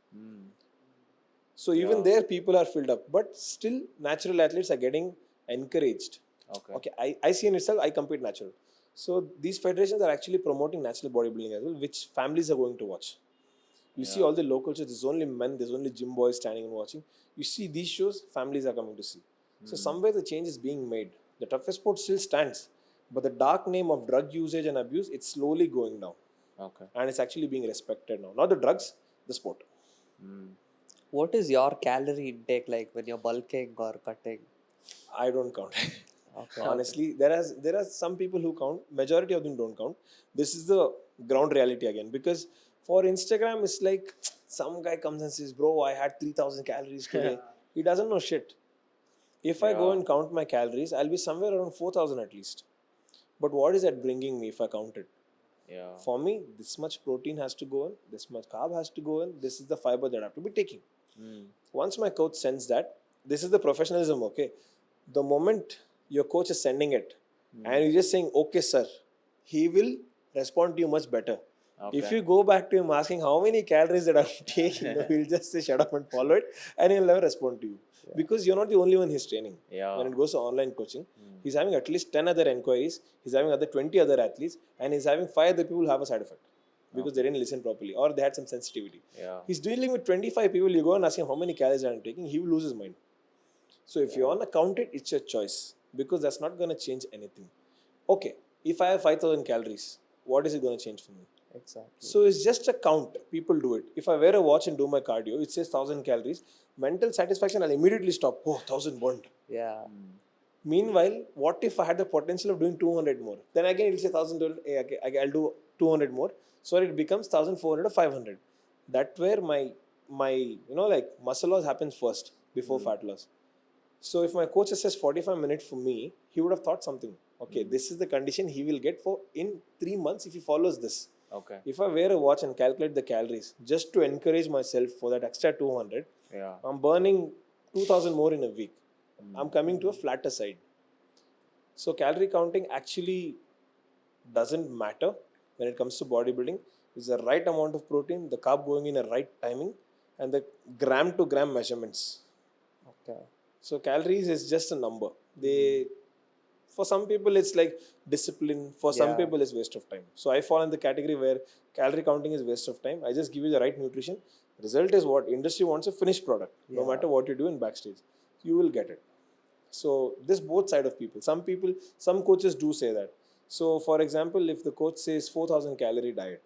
So even there people are filled up, but still natural athletes are getting encouraged. Okay, ICN itself, I compete natural. So these federations are actually promoting natural bodybuilding as well, which families are going to watch. You see all the local shows, there's only men, there's only gym boys standing and watching. You see these shows, families are coming to see. So somewhere the change is being made. The toughest sport still stands, but the dark name of drug usage and abuse, it's slowly going down. Okay. And it's actually being respected now. Not the drugs, the sport. What is your calorie intake like when you're bulking or cutting? I don't count. Okay. Honestly, there are some people who count. Majority of them don't count. This is the ground reality again, because for Instagram, it's like some guy comes and says, "Bro, I had 3,000 calories today." He doesn't know shit. If I go and count my calories, I'll be somewhere around 4,000 at least. But what is that bringing me if I count it? Yeah. For me, this much protein has to go in, this much carb has to go in, this is the fiber that I have to be taking. Once my coach sends that, this is the professionalism, okay? The moment your coach is sending it and you're just saying, okay, sir, he will respond to you much better. Okay. If you go back to him asking how many calories that I'm taking, he'll just say, shut up and follow it, and he'll never respond to you. Because you're not the only one he's training. Yeah. When it goes to online coaching, he's having at least 10 other enquiries, he's having other 20 other athletes, and he's having 5 other people who have a side effect because they didn't listen properly or they had some sensitivity. Yeah. He's dealing with 25 people. You go and ask him how many calories I'm taking, he will lose his mind. So if you want to count it, it's your choice, because that's not going to change anything. Okay, if I have 5,000 calories, what is it going to change for me? Exactly. So it's just a count. People do it. If I wear a watch and do my cardio, it says 1,000 calories. Mental satisfaction, I'll immediately stop. Oh, 1,000 burned. Yeah. Meanwhile, what if I had the potential of doing 200 more? Then again, it'll say 1,000. Okay, I'll do 200 more. So it becomes 1,400 or 500. That's where my like muscle loss happens first before fat loss. So if my coach says 45 minutes for me, he would have thought something. Okay, this is the condition he will get for in 3 months if he follows this. Okay. If I wear a watch and calculate the calories just to encourage myself for that extra 200, I'm burning 2,000 more in a week. I'm coming to a flatter side. So calorie counting actually doesn't matter when it comes to bodybuilding. It's the right amount of protein, the carb going in a right timing, and the gram to gram measurements. Okay. So calories is just a number. For some people it's like discipline. For some people it's waste of time. So I fall in the category where calorie counting is waste of time. I just give you the right nutrition. Result is what industry wants, a finished product. No matter what you do in backstage, you will get it. So this both side of people. Some coaches do say that. So for example, if the coach says 4,000 calorie diet,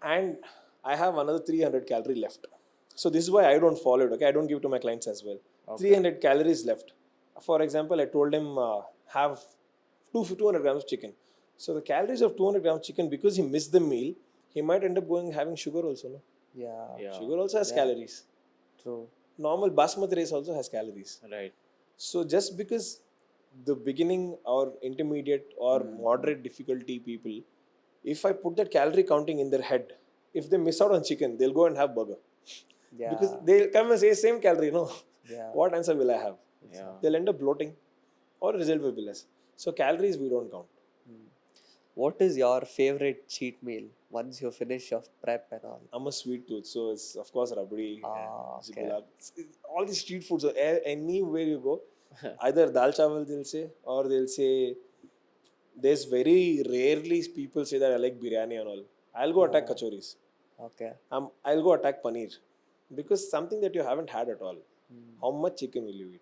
and I have another 300 calorie left. So this is why I don't follow it. Okay, I don't give it to my clients as well. 300 calories left. For example, I told him have 200 grams of chicken. So the calories of 200 grams of chicken, because he missed the meal, he might end up having sugar also. No? Yeah. Sugar also has calories. True. Normal basmati rice also has calories. Right. So just because the beginning or intermediate or moderate difficulty people, if I put that calorie counting in their head, if they miss out on chicken, they'll go and have burger. Yeah. Because they'll come and say same calorie, no? Yeah. What answer will I have? Yeah. They'll end up bloating or result will be less. So calories we don't count. What is your favorite cheat meal once you finish your prep and all? I'm a sweet tooth, so it's of course rabdi, Okay. gulab. All these street foods. So anywhere you go, either dal chawal they'll say, or they'll say. There's very rarely people say that I like biryani and all. I'll go attack kachoris. Okay. I'll go attack paneer, because something that you haven't had at all. How much chicken will you eat?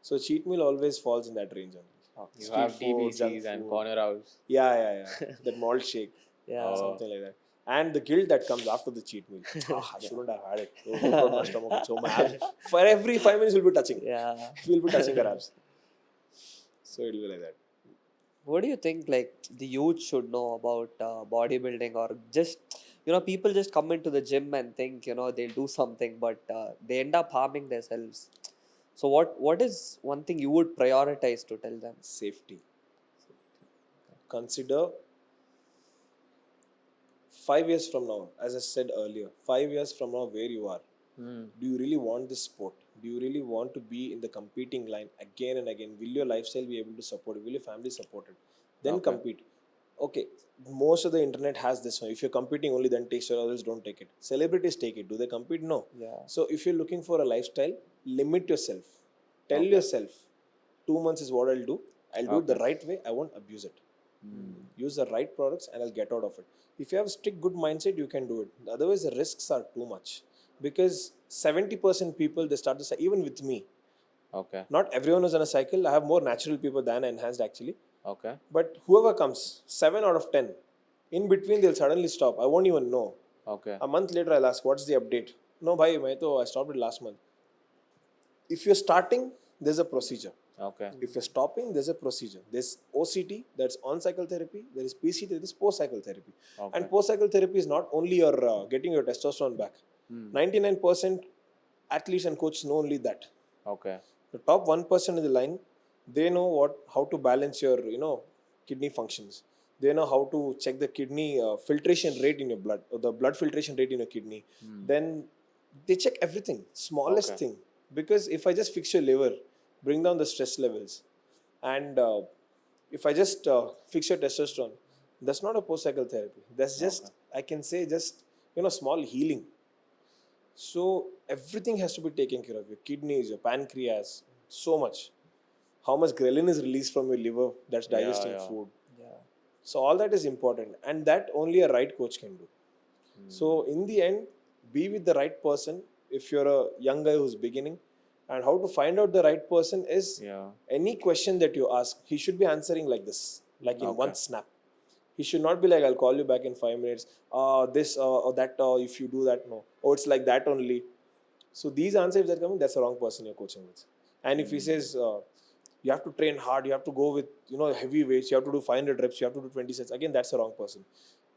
So cheat meal always falls in that range only. You Street have food, junk DBCs and food. corner house. Yeah. That malt shake. Yeah. Something like that. And the guilt that comes after the cheat meal. I shouldn't have had it. Oh, my stomach is so mad. For every 5 minutes, we'll be touching. Yeah. We'll be touching our abs. So it'll be like that. What do you think, like, the youth should know about bodybuilding, or just, people just come into the gym and think, they'll do something, but they end up harming themselves. So what is one thing you would prioritize to tell them? Safety. Consider 5 years from now, as I said earlier, 5 years from now, where you are. Do you really want this sport? Do you really want to be in the competing line again and again? Will your lifestyle be able to support it? Will your family support it? Then Okay. compete. Okay, most of the internet has this one. If you're competing only, then take steroids, others don't take it. Celebrities take it. Do they compete? No. Yeah. So if you're looking for a lifestyle, limit yourself. Tell Okay. yourself, 2 months is what I'll do. I'll do it the Okay. right way. I won't abuse it. Use the right products and I'll get out of it. If you have a strict good mindset, you can do it. Otherwise, the risks are too much. Because 70% people, they start to say, even with me, Okay. not everyone is on a cycle. I have more natural people than enhanced actually. Okay. But whoever comes, 7 out of 10, in between they'll suddenly stop. I won't even know. Okay. A month later, I'll ask, what's the update? No, bhai, I stopped it last month. If you're starting, there's a procedure. Okay. If you're stopping, there's a procedure. There's OCT, that's on cycle therapy. There is PCT, there is post cycle therapy. Okay. And post cycle therapy is not only your getting your testosterone back. 99% athletes and coaches know only that. Okay. The top 1% of the line, they know how to balance your kidney functions. They know how to check the kidney filtration rate in your blood, or the blood filtration rate in your kidney. Then they check everything, smallest Okay. thing. Because if I just fix your liver, bring down the stress levels, and if I just fix your testosterone, that's not a post cycle therapy. That's just, I can say, just small healing. So everything has to be taken care of. Your kidneys, your pancreas, so much. How much ghrelin is released from your liver that's digesting yeah. food. Yeah. So all that is important, and that only a right coach can do. So in the end, be with the right person. If you're a young guy who's beginning, and how to find out the right person is, Yeah. any question that you ask, he should be answering like this, like in one Okay. snap. He should not be like, I'll call you back in 5 minutes. This or that, if you do that, no. Oh, it's like that only. So these answers that are coming, that's the wrong person you're coaching with. And if he says, you have to train hard, you have to go with heavy weights, you have to do 500 reps, you have to do 20 sets, again, that's the wrong person.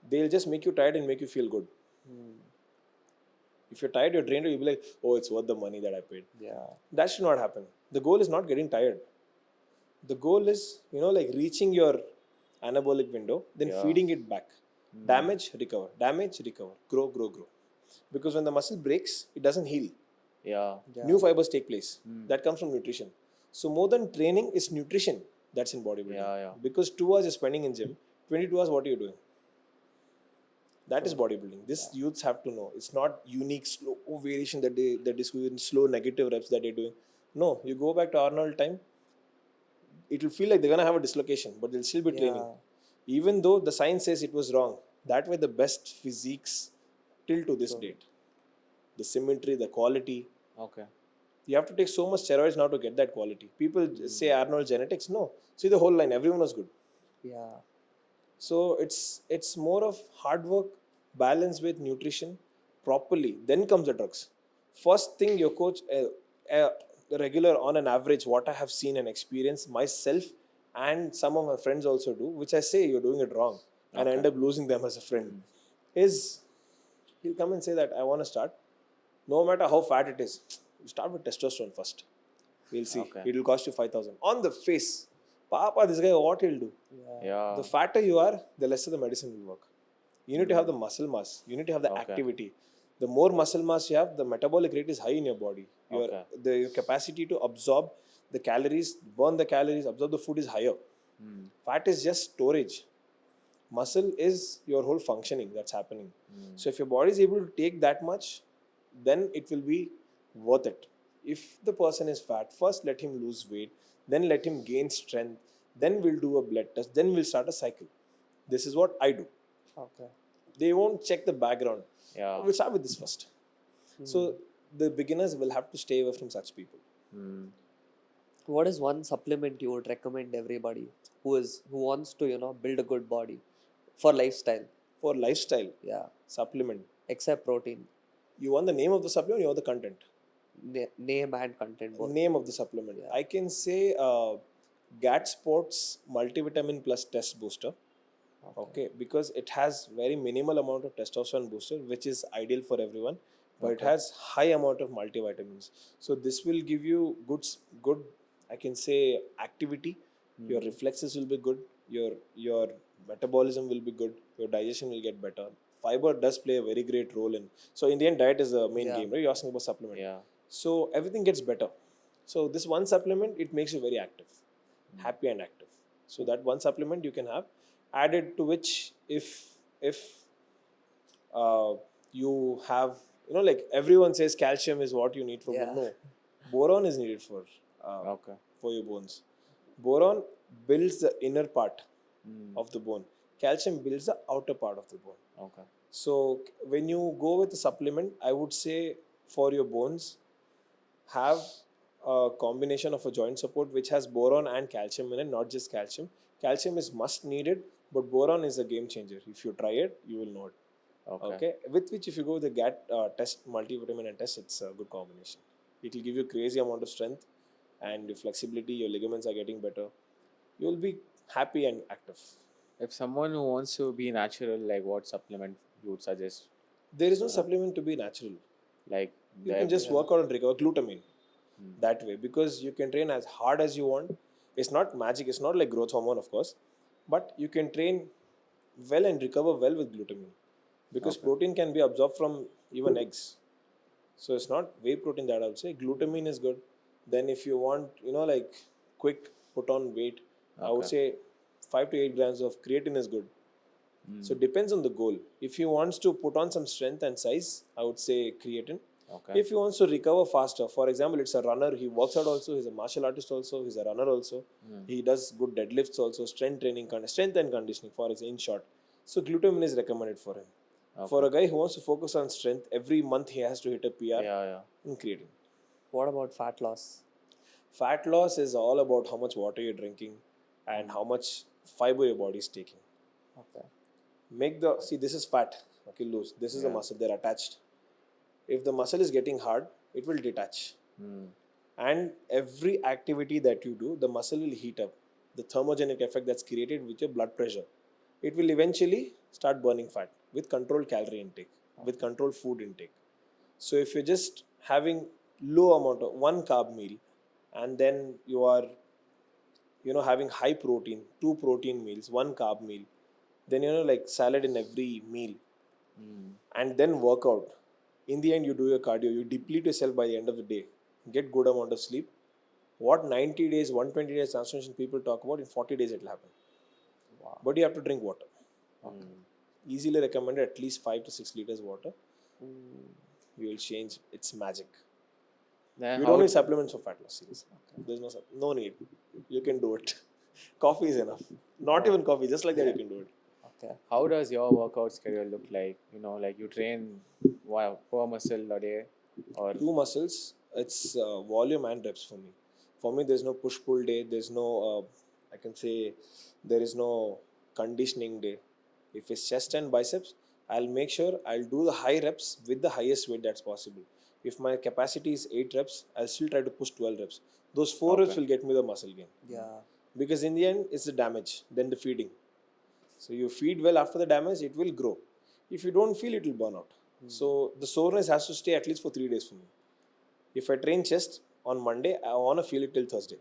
They'll just make you tired and make you feel good. If you're tired, you're drained, you'll be like, oh, it's worth the money that I paid. Yeah. That should not happen. The goal is not getting tired. The goal is, like reaching your anabolic window, then Yeah. feeding it back. Damage, recover, grow, grow, grow. Because when the muscle breaks, it doesn't heal. Yeah. New fibers take place. That comes from nutrition. So more than training is nutrition that's in bodybuilding. Yeah. Because 2 hours you're spending in gym, 22 hours what are you doing? That is bodybuilding. This youths have to know. It's not unique slow variation that is doing, slow negative reps that they're doing. No, you go back to Arnold time, it will feel like they're gonna have a dislocation, but they'll still be training. Yeah. Even though the science says it was wrong, that way the best physiques till to this date. The symmetry, the quality. Okay. You have to take so much steroids now to get that quality. People say Arnold genetics. No. See the whole line. Everyone was good. Yeah. So it's more of hard work, balance with nutrition properly. Then comes the drugs. First thing your coach, the regular on an average, what I have seen and experienced myself and some of my friends also do, which I say you're doing it wrong, and I end up losing them as a friend, is he'll come and say that I want to start. No matter how fat it is, you start with testosterone first. We'll see. Okay. It will cost you 5,000 on the face. Papa, this guy, what he'll do? Yeah. The fatter you are, the lesser the medicine will work. You need to have the muscle mass. You need to have the Okay. activity. The more muscle mass you have, the metabolic rate is high in your body. Okay. Your capacity to absorb the calories, burn the calories, absorb the food is higher. Fat is just storage. Muscle is your whole functioning that's happening. So if your body is able to take that much, then it will be worth it. If the person is fat, first let him lose weight, then let him gain strength, then we'll do a blood test, then we'll start a cycle. This is what I do. Okay. They won't check the background. Yeah. We'll start with this first. So the beginners will have to stay away from such people. What is one supplement you would recommend everybody who wants to build a good body for lifestyle? For lifestyle, Yeah. supplement. Except protein. You want the name of the supplement, you want the content. Name and content both. Name of the supplement. Yeah. I can say GAT Sports Multivitamin Plus Test Booster. Okay, because it has very minimal amount of testosterone booster, which is ideal for everyone, but it has high amount of multivitamins. So this will give you good, I can say, activity. Your reflexes will be good. Your metabolism will be good. Your digestion will get better. Fiber does play a very great role in. So in the end, diet is the main Yeah. game, right? You're asking about supplement. Yeah. So everything gets better. So this one supplement, it makes you very active, happy and active. So that one supplement you can have, added to which if uh, you have, like everyone says calcium is what you need for Yeah. bone. No, boron is needed uh, Okay. for your bones. Boron builds the inner part of the bone. Calcium builds the outer part of the bone. Okay. So when you go with a supplement, I would say for your bones, have a combination of a joint support which has boron and calcium in it, not just calcium. Calcium is must needed, but boron is a game changer. If you try it, you will know it. Okay. With which, if you go with the GAT test, multivitamin and test, it's a good combination. It will give you crazy amount of strength and your flexibility. Your ligaments are getting better. You will be happy and active. If someone who wants to be natural, like what supplement you would suggest? There is no supplement to be natural. Like You can just work out and recover glutamine that way, because you can train as hard as you want. It's not magic, it's not like growth hormone, of course, but you can train well and recover well with glutamine, because protein can be absorbed from even eggs. So it's not whey protein that I would say. Glutamine is good. Then if you want, like quick put on weight, I would say 5 to 8 grams of creatine is good. So it depends on the goal. If he wants to put on some strength and size, I would say creatine. Okay. If he wants to recover faster, for example, it's a runner, he works out also, he's a martial artist also, he's a runner also, he does good deadlifts also, strength training, strength and conditioning, for example, in short. So glutamine is recommended for him. For a guy who wants to focus on strength, every month he has to hit a PR in creatine. What about fat loss? Fat loss is all about how much water you're drinking and how much fiber your body is taking. Okay. This is fat, okay, loose. This is the muscle, they're attached. If the muscle is getting hard, it will detach. And every activity that you do, the muscle will heat up. The thermogenic effect that's created with your blood pressure, it will eventually start burning fat with controlled calorie intake, with controlled food intake. So if you're just having low amount of one carb meal, and then you are, having high protein, two protein meals, one carb meal, then like salad in every meal, and then work out. In the end, you do your cardio, you deplete yourself by the end of the day, get good amount of sleep. What 90 days, 120 days transformation people talk about, in 40 days it will happen. Wow. But you have to drink water. Easily recommended at least 5 to 6 liters water. You will change. It's magic. Then You how don't need supplements for fat loss. Seriously. There's no need. You can do it. Coffee is enough. Not even coffee. Just like that, you can do it. Okay. How does your workout schedule look like? Like you train per muscle a day, or Two muscles. It's volume and reps for me. For me, there's no push pull day. There's no. I can say there is no conditioning day. If it's chest and biceps, I'll make sure I'll do the high reps with the highest weight that's possible. If my capacity is 8 reps, I'll still try to push 12 reps. Those 4 reps will get me the muscle gain. Yeah. Because in the end, it's the damage, then the feeding. So you feed well after the damage, it will grow. If you don't feel, it will burn out. So the soreness has to stay at least for 3 days for me. If I train chest on Monday, I want to feel it till Thursday.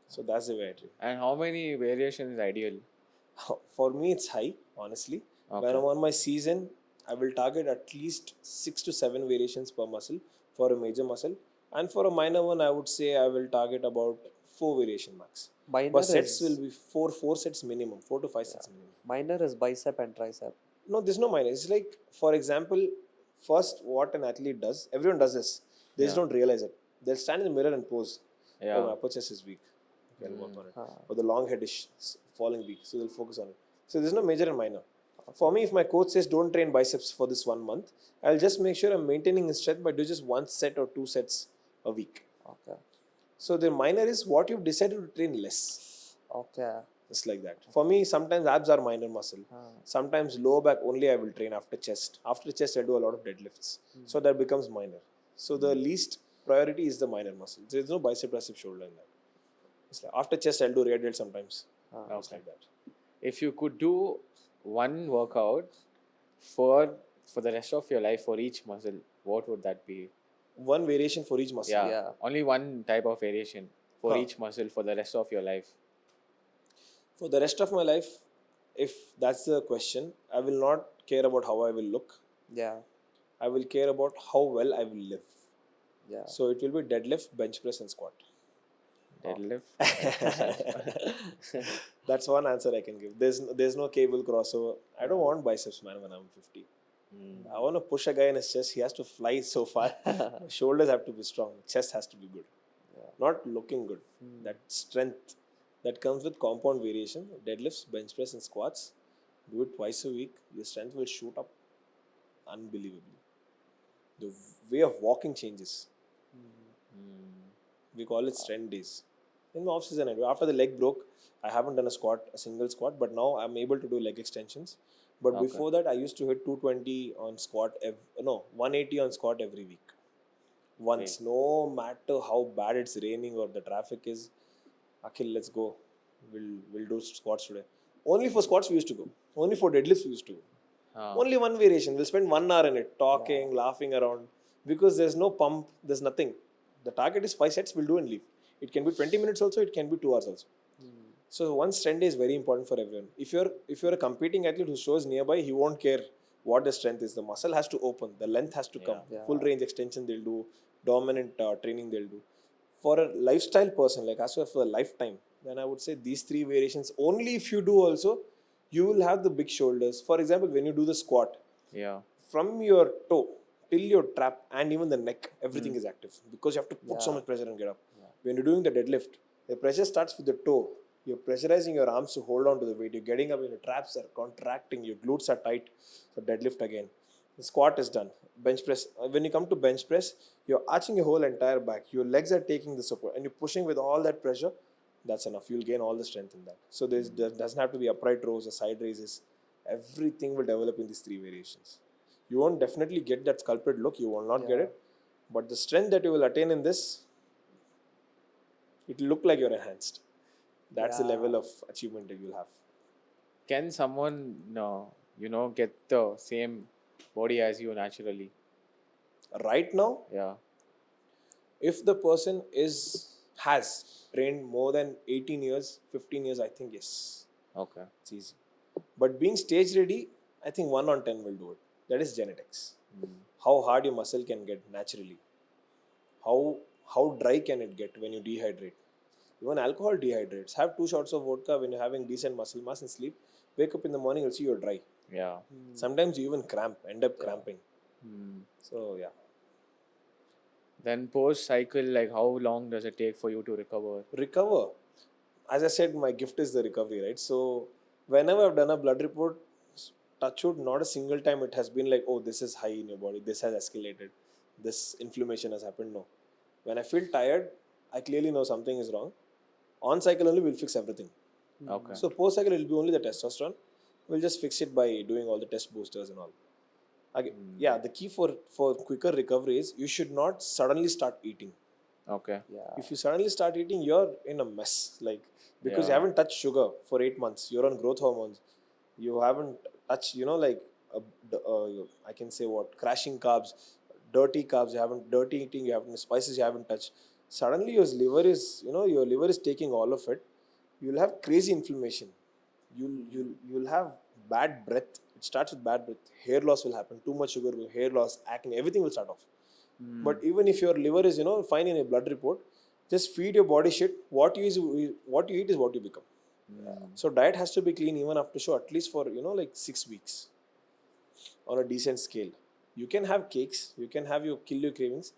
So that's the way I train. and how many variations is ideal? For me, it's high, honestly. When I'm on my season, I will target at least 6 to 7 variations per muscle for a major muscle. And for a minor one, I would say I will target about 4 variation max. Minor But sets is will be 4 sets minimum, 4 to 5 sets minimum. minor is bicep and tricep. No, there's no minor. It's like, for example, first what an athlete does, everyone does this. They just don't realize it. They'll stand in the mirror and pose. Oh, my upper chest is weak. Okay, I'll work on it. Or the long head is falling weak. So they'll focus on it. So there's no major and minor. For me, if my coach says don't train biceps for this 1 month, I'll just make sure I'm maintaining his strength by doing just 1 set or 2 sets a week. Okay. So the minor is what you've decided to train less. Okay. Just like that. For me, sometimes abs are minor muscle. Sometimes lower back only I will train after chest. After chest, I do a lot of deadlifts. So that becomes minor. So the least priority is the minor muscle. There is no bicep, tricep, shoulder in that. It's like after chest, I'll do rear delt sometimes. It's Okay. like that. If you could do one workout for the rest of your life for each muscle, what would that be? One variation for each muscle. Yeah, Yeah. only one type of variation for Huh. each muscle for the rest of your life. For the rest of my life, if that's the question, I will not care about how I will look. Yeah. I will care about how well I will live. Yeah. So it will be deadlift, bench press, and squat. Deadlift, bench press, and squat. That's one answer I can give. There's no cable crossover. I don't want biceps, man, when I'm 50. I want to push a guy in his chest. He has to fly so far. Shoulders have to be strong. Chest has to be good. Not looking good. That strength that comes with compound variation. Deadlifts, bench press, and squats. Do it twice a week. Your strength will shoot up unbelievably. The way of walking changes. We call it strength days. In the off season, I do. After the leg broke, I haven't done a single squat, but now I'm able to do leg extensions. But Okay. before that, I used to hit 220 on squat, 180 on squat every week. Once, no matter how bad it's raining or the traffic is, Akhil, let's go. We'll do squats today. Only for squats we used to go. Only for deadlifts we used to go. Only one variation. We'll spend 1 hour in it, talking, laughing around, because there's no pump, there's nothing. The target is 5 sets. We'll do and leave. It can be 20 minutes also. It can be 2 hours also. So one strength day is very important for everyone. If you're a competing athlete who shows nearby, he won't care what the strength is. The muscle has to open. The length has to come. Yeah. Full range extension they'll do. Dominant training they'll do. For a lifestyle person, like as well for a lifetime, then I would say these three variations. Only if you do also, you will have the big shoulders. For example, when you do the squat, Yeah. from your toe till your trap and even the neck, everything is active because you have to put so much pressure and get up. When you're doing the deadlift, the pressure starts with the toe. You're pressurizing your arms to hold on to the weight. You're getting up, and your traps are contracting, your glutes are tight. So deadlift again. The squat is done. Bench press. When you come to bench press, you're arching your whole entire back. Your legs are taking the support, and you're pushing with all that pressure. That's enough. You'll gain all the strength in that. So there doesn't have to be upright rows or side raises. Everything will develop in these three variations. You won't definitely get that sculpted look. You will not get it. But the strength that you will attain in this, it will look like you're enhanced. That's the level of achievement that you'll have. Can someone, get the same body as you naturally? Right now, Yeah. if the person has trained more than 18 years, 15 years, I think yes, Okay. it's easy. But being stage ready, I think 1 on 10 will do it. That is genetics. How hard your muscle can get naturally. How dry can it get when you dehydrate? Even alcohol dehydrates. Have 2 shots of vodka when you're having decent muscle mass and sleep. Wake up in the morning, you'll see you're dry. Yeah. Sometimes you even end up cramping. So yeah. Then post cycle, like how long does it take for you to recover? Recover. As I said, my gift is the recovery, right? So whenever I've done a blood report, touch wood, not a single time it has been like, oh, this is high in your body, this has escalated, this inflammation has happened. No. When I feel tired, I clearly know something is wrong. On cycle only, we'll fix everything. Okay. So post cycle, it will be only the testosterone. We'll just fix it by doing all the test boosters and all. Again, yeah, the key for quicker recovery is you should not suddenly start eating. Okay. If you suddenly start eating, you're in a mess. Like, because you Yeah. haven't touched sugar for 8 months, you're on growth hormones. You haven't touched, I can say what, crashing carbs, dirty carbs. You haven't dirty eating. You haven't spices. You haven't touched. Suddenly, your liver is taking all of it. You'll have crazy inflammation. You'll have bad breath. It starts with bad breath. Hair loss will happen. Too much sugar, hair loss, acne, everything will start off. But even if your liver is fine in your blood report, just feed your body shit. What you eat is what you become. So diet has to be clean even after show, at least for like 6 weeks on a decent scale. You can have cakes. You can have your kill your cravings.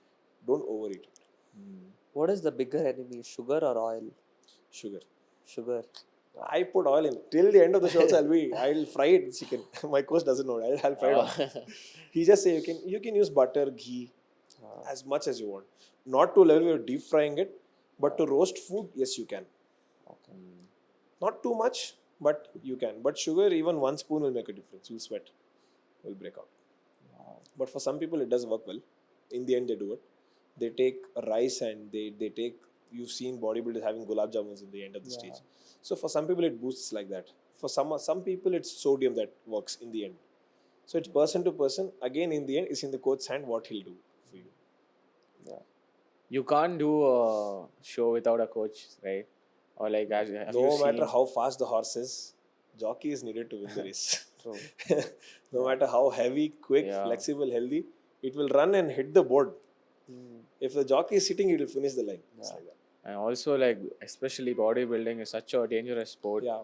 Don't overeat it. What is the bigger enemy, sugar or oil? Sugar. Sugar. I put oil in till the end of the show. Also, I'll fry it chicken. My coach doesn't know. I'll fry it on. He just say you can use butter, ghee, as much as you want. Not to level where you're deep frying it, but to roast food, yes, you can. Okay. Not too much, but you can. But sugar, even 1 spoon will make a difference. You'll sweat. You'll break out. But for some people, it does work well. In the end, they do it. They take rice and they take you've seen bodybuilders having gulab jamuns in the end of the stage. So for some people it boosts like that. For some people it's sodium that works in the end. So it's person to person. Again, in the end, it's in the coach's hand what he'll do for you. You can't do a show without a coach, right? Or like, have you No matter seen? how fast the horse is, jockey is needed to win the race. True. No matter how heavy, quick, Yeah. flexible, healthy, it will run and hit the board. If the jockey is sitting, it will finish the line. It's like that. And also, like, especially bodybuilding is such a dangerous sport. Yeah.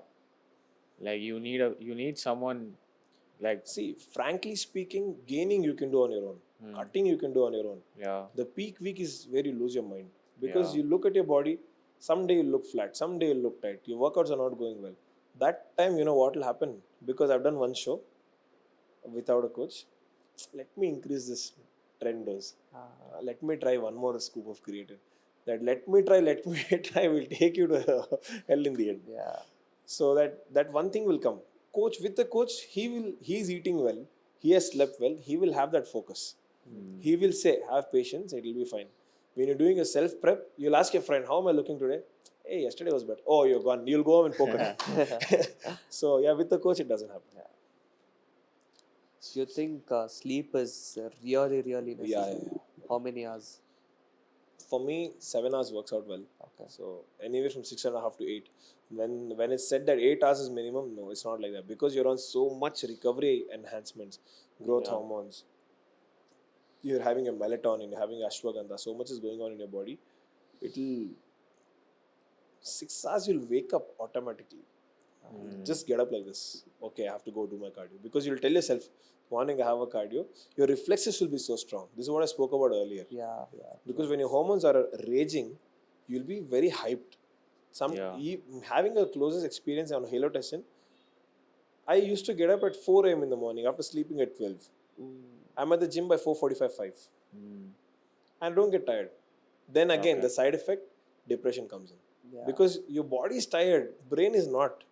Like, you need someone, like, See, frankly speaking, gaining you can do on your own. Cutting you can do on your own. yeah, The peak week is where you lose your mind. Because Yeah. you look at your body, someday you look flat, someday you look tight, your workouts are not going well. That time, you know what will happen? Because I've done one show without a coach. Let me increase this trend dose. Let me try one more scoop of creatine. That let me try will take you to hell in the end. Yeah. So that one thing will come. Coach, with the coach, he's eating well, he has slept well, he will have that focus. He will say, have patience, it will be fine. When you're doing a self prep, you'll ask your friend, how am I looking today? Hey, yesterday was better. Oh, you're gone. You'll go home and poke it. So yeah, with the coach, it doesn't happen. So you think sleep is really, really necessary? Yeah. How many hours? For me, 7 hours works out well. Okay. So anywhere from 6.5 to 8. When it's said that 8 hours is minimum, no, it's not like that. Because you're on so much recovery enhancements, growth hormones. You're having a melatonin, you're having ashwagandha, so much is going on in your body. 6 hours you'll wake up automatically. Just get up like this. Okay, I have to go do my cardio. Because you'll tell yourself, morning I have a cardio, your reflexes will be so strong. This is what I spoke about earlier. Yeah. Because when your hormones are raging, you'll be very hyped. Having a closest experience on halotestin, I used to get up at 4 a.m. in the morning after sleeping at 12. I'm at the gym by 4:45, 5. And don't get tired. Then again, the side effect, depression comes in. Yeah. Because your body is tired, brain is not.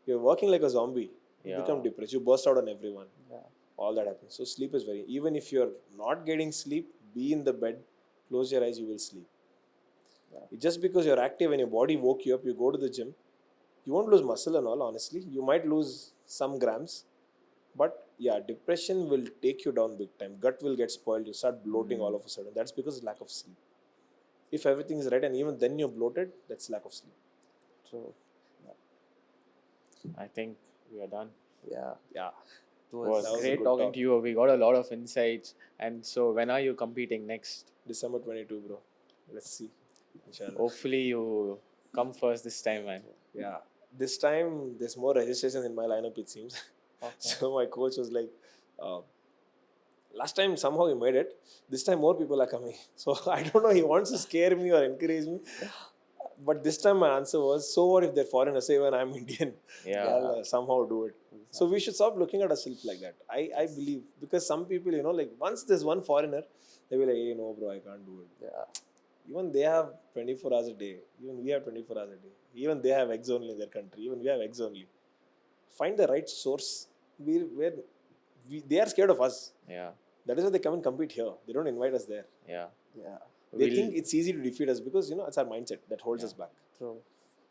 You're working like a zombie. You become depressed. You burst out on everyone. Yeah. All that happens. So sleep is very. Even if you're not getting sleep, be in the bed, close your eyes, you will sleep. Just because you're active and your body woke you up, you go to the gym, you won't lose muscle and all, honestly. You might lose some grams. But yeah, depression will take you down big time. Gut will get spoiled. You start bloating all of a sudden. That's because of lack of sleep. If everything is right and even then you're bloated, that's lack of sleep. True. I think we are done. Yeah. Yeah. It was That was a great good talking talk. to you. We got a lot of insights. And so, when are you competing next? December 22, bro. Let's see. Inshallah. Hopefully, you come first this time, man. Yeah. This time, there's more registrations in my lineup, it seems. So my coach was like, last time somehow he made it. This time more people are coming. So I don't know, he wants to scare me or encourage me. But this time my answer was, so what if they're foreigners, say when I'm Indian? Yeah. I'll somehow do it. So we should stop looking at ourselves like that. I believe. Because some people, like once there's one foreigner, they'll be like, hey, no bro, I can't do it. Yeah. Even they have 24 hours a day. Even we have 24 hours a day. Even they have eggs only in their country. Even we have eggs only. Find the right source. They are scared of us. Yeah. That is why they come and compete here. They don't invite us there. Yeah. Yeah. They think it's easy to defeat us because it's our mindset that holds us back. True.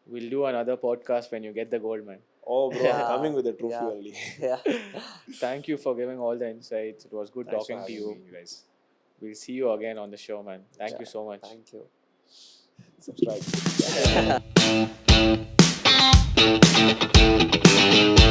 We'll do another podcast when you get the gold, man. Oh, bro, I'm coming with a trophy Yeah. only. Yeah. Thank you for giving all the insights. It was good Thanks for talking to having you. me, guys. We'll see you again on the show, man. Thank you so much. Thank you. Subscribe.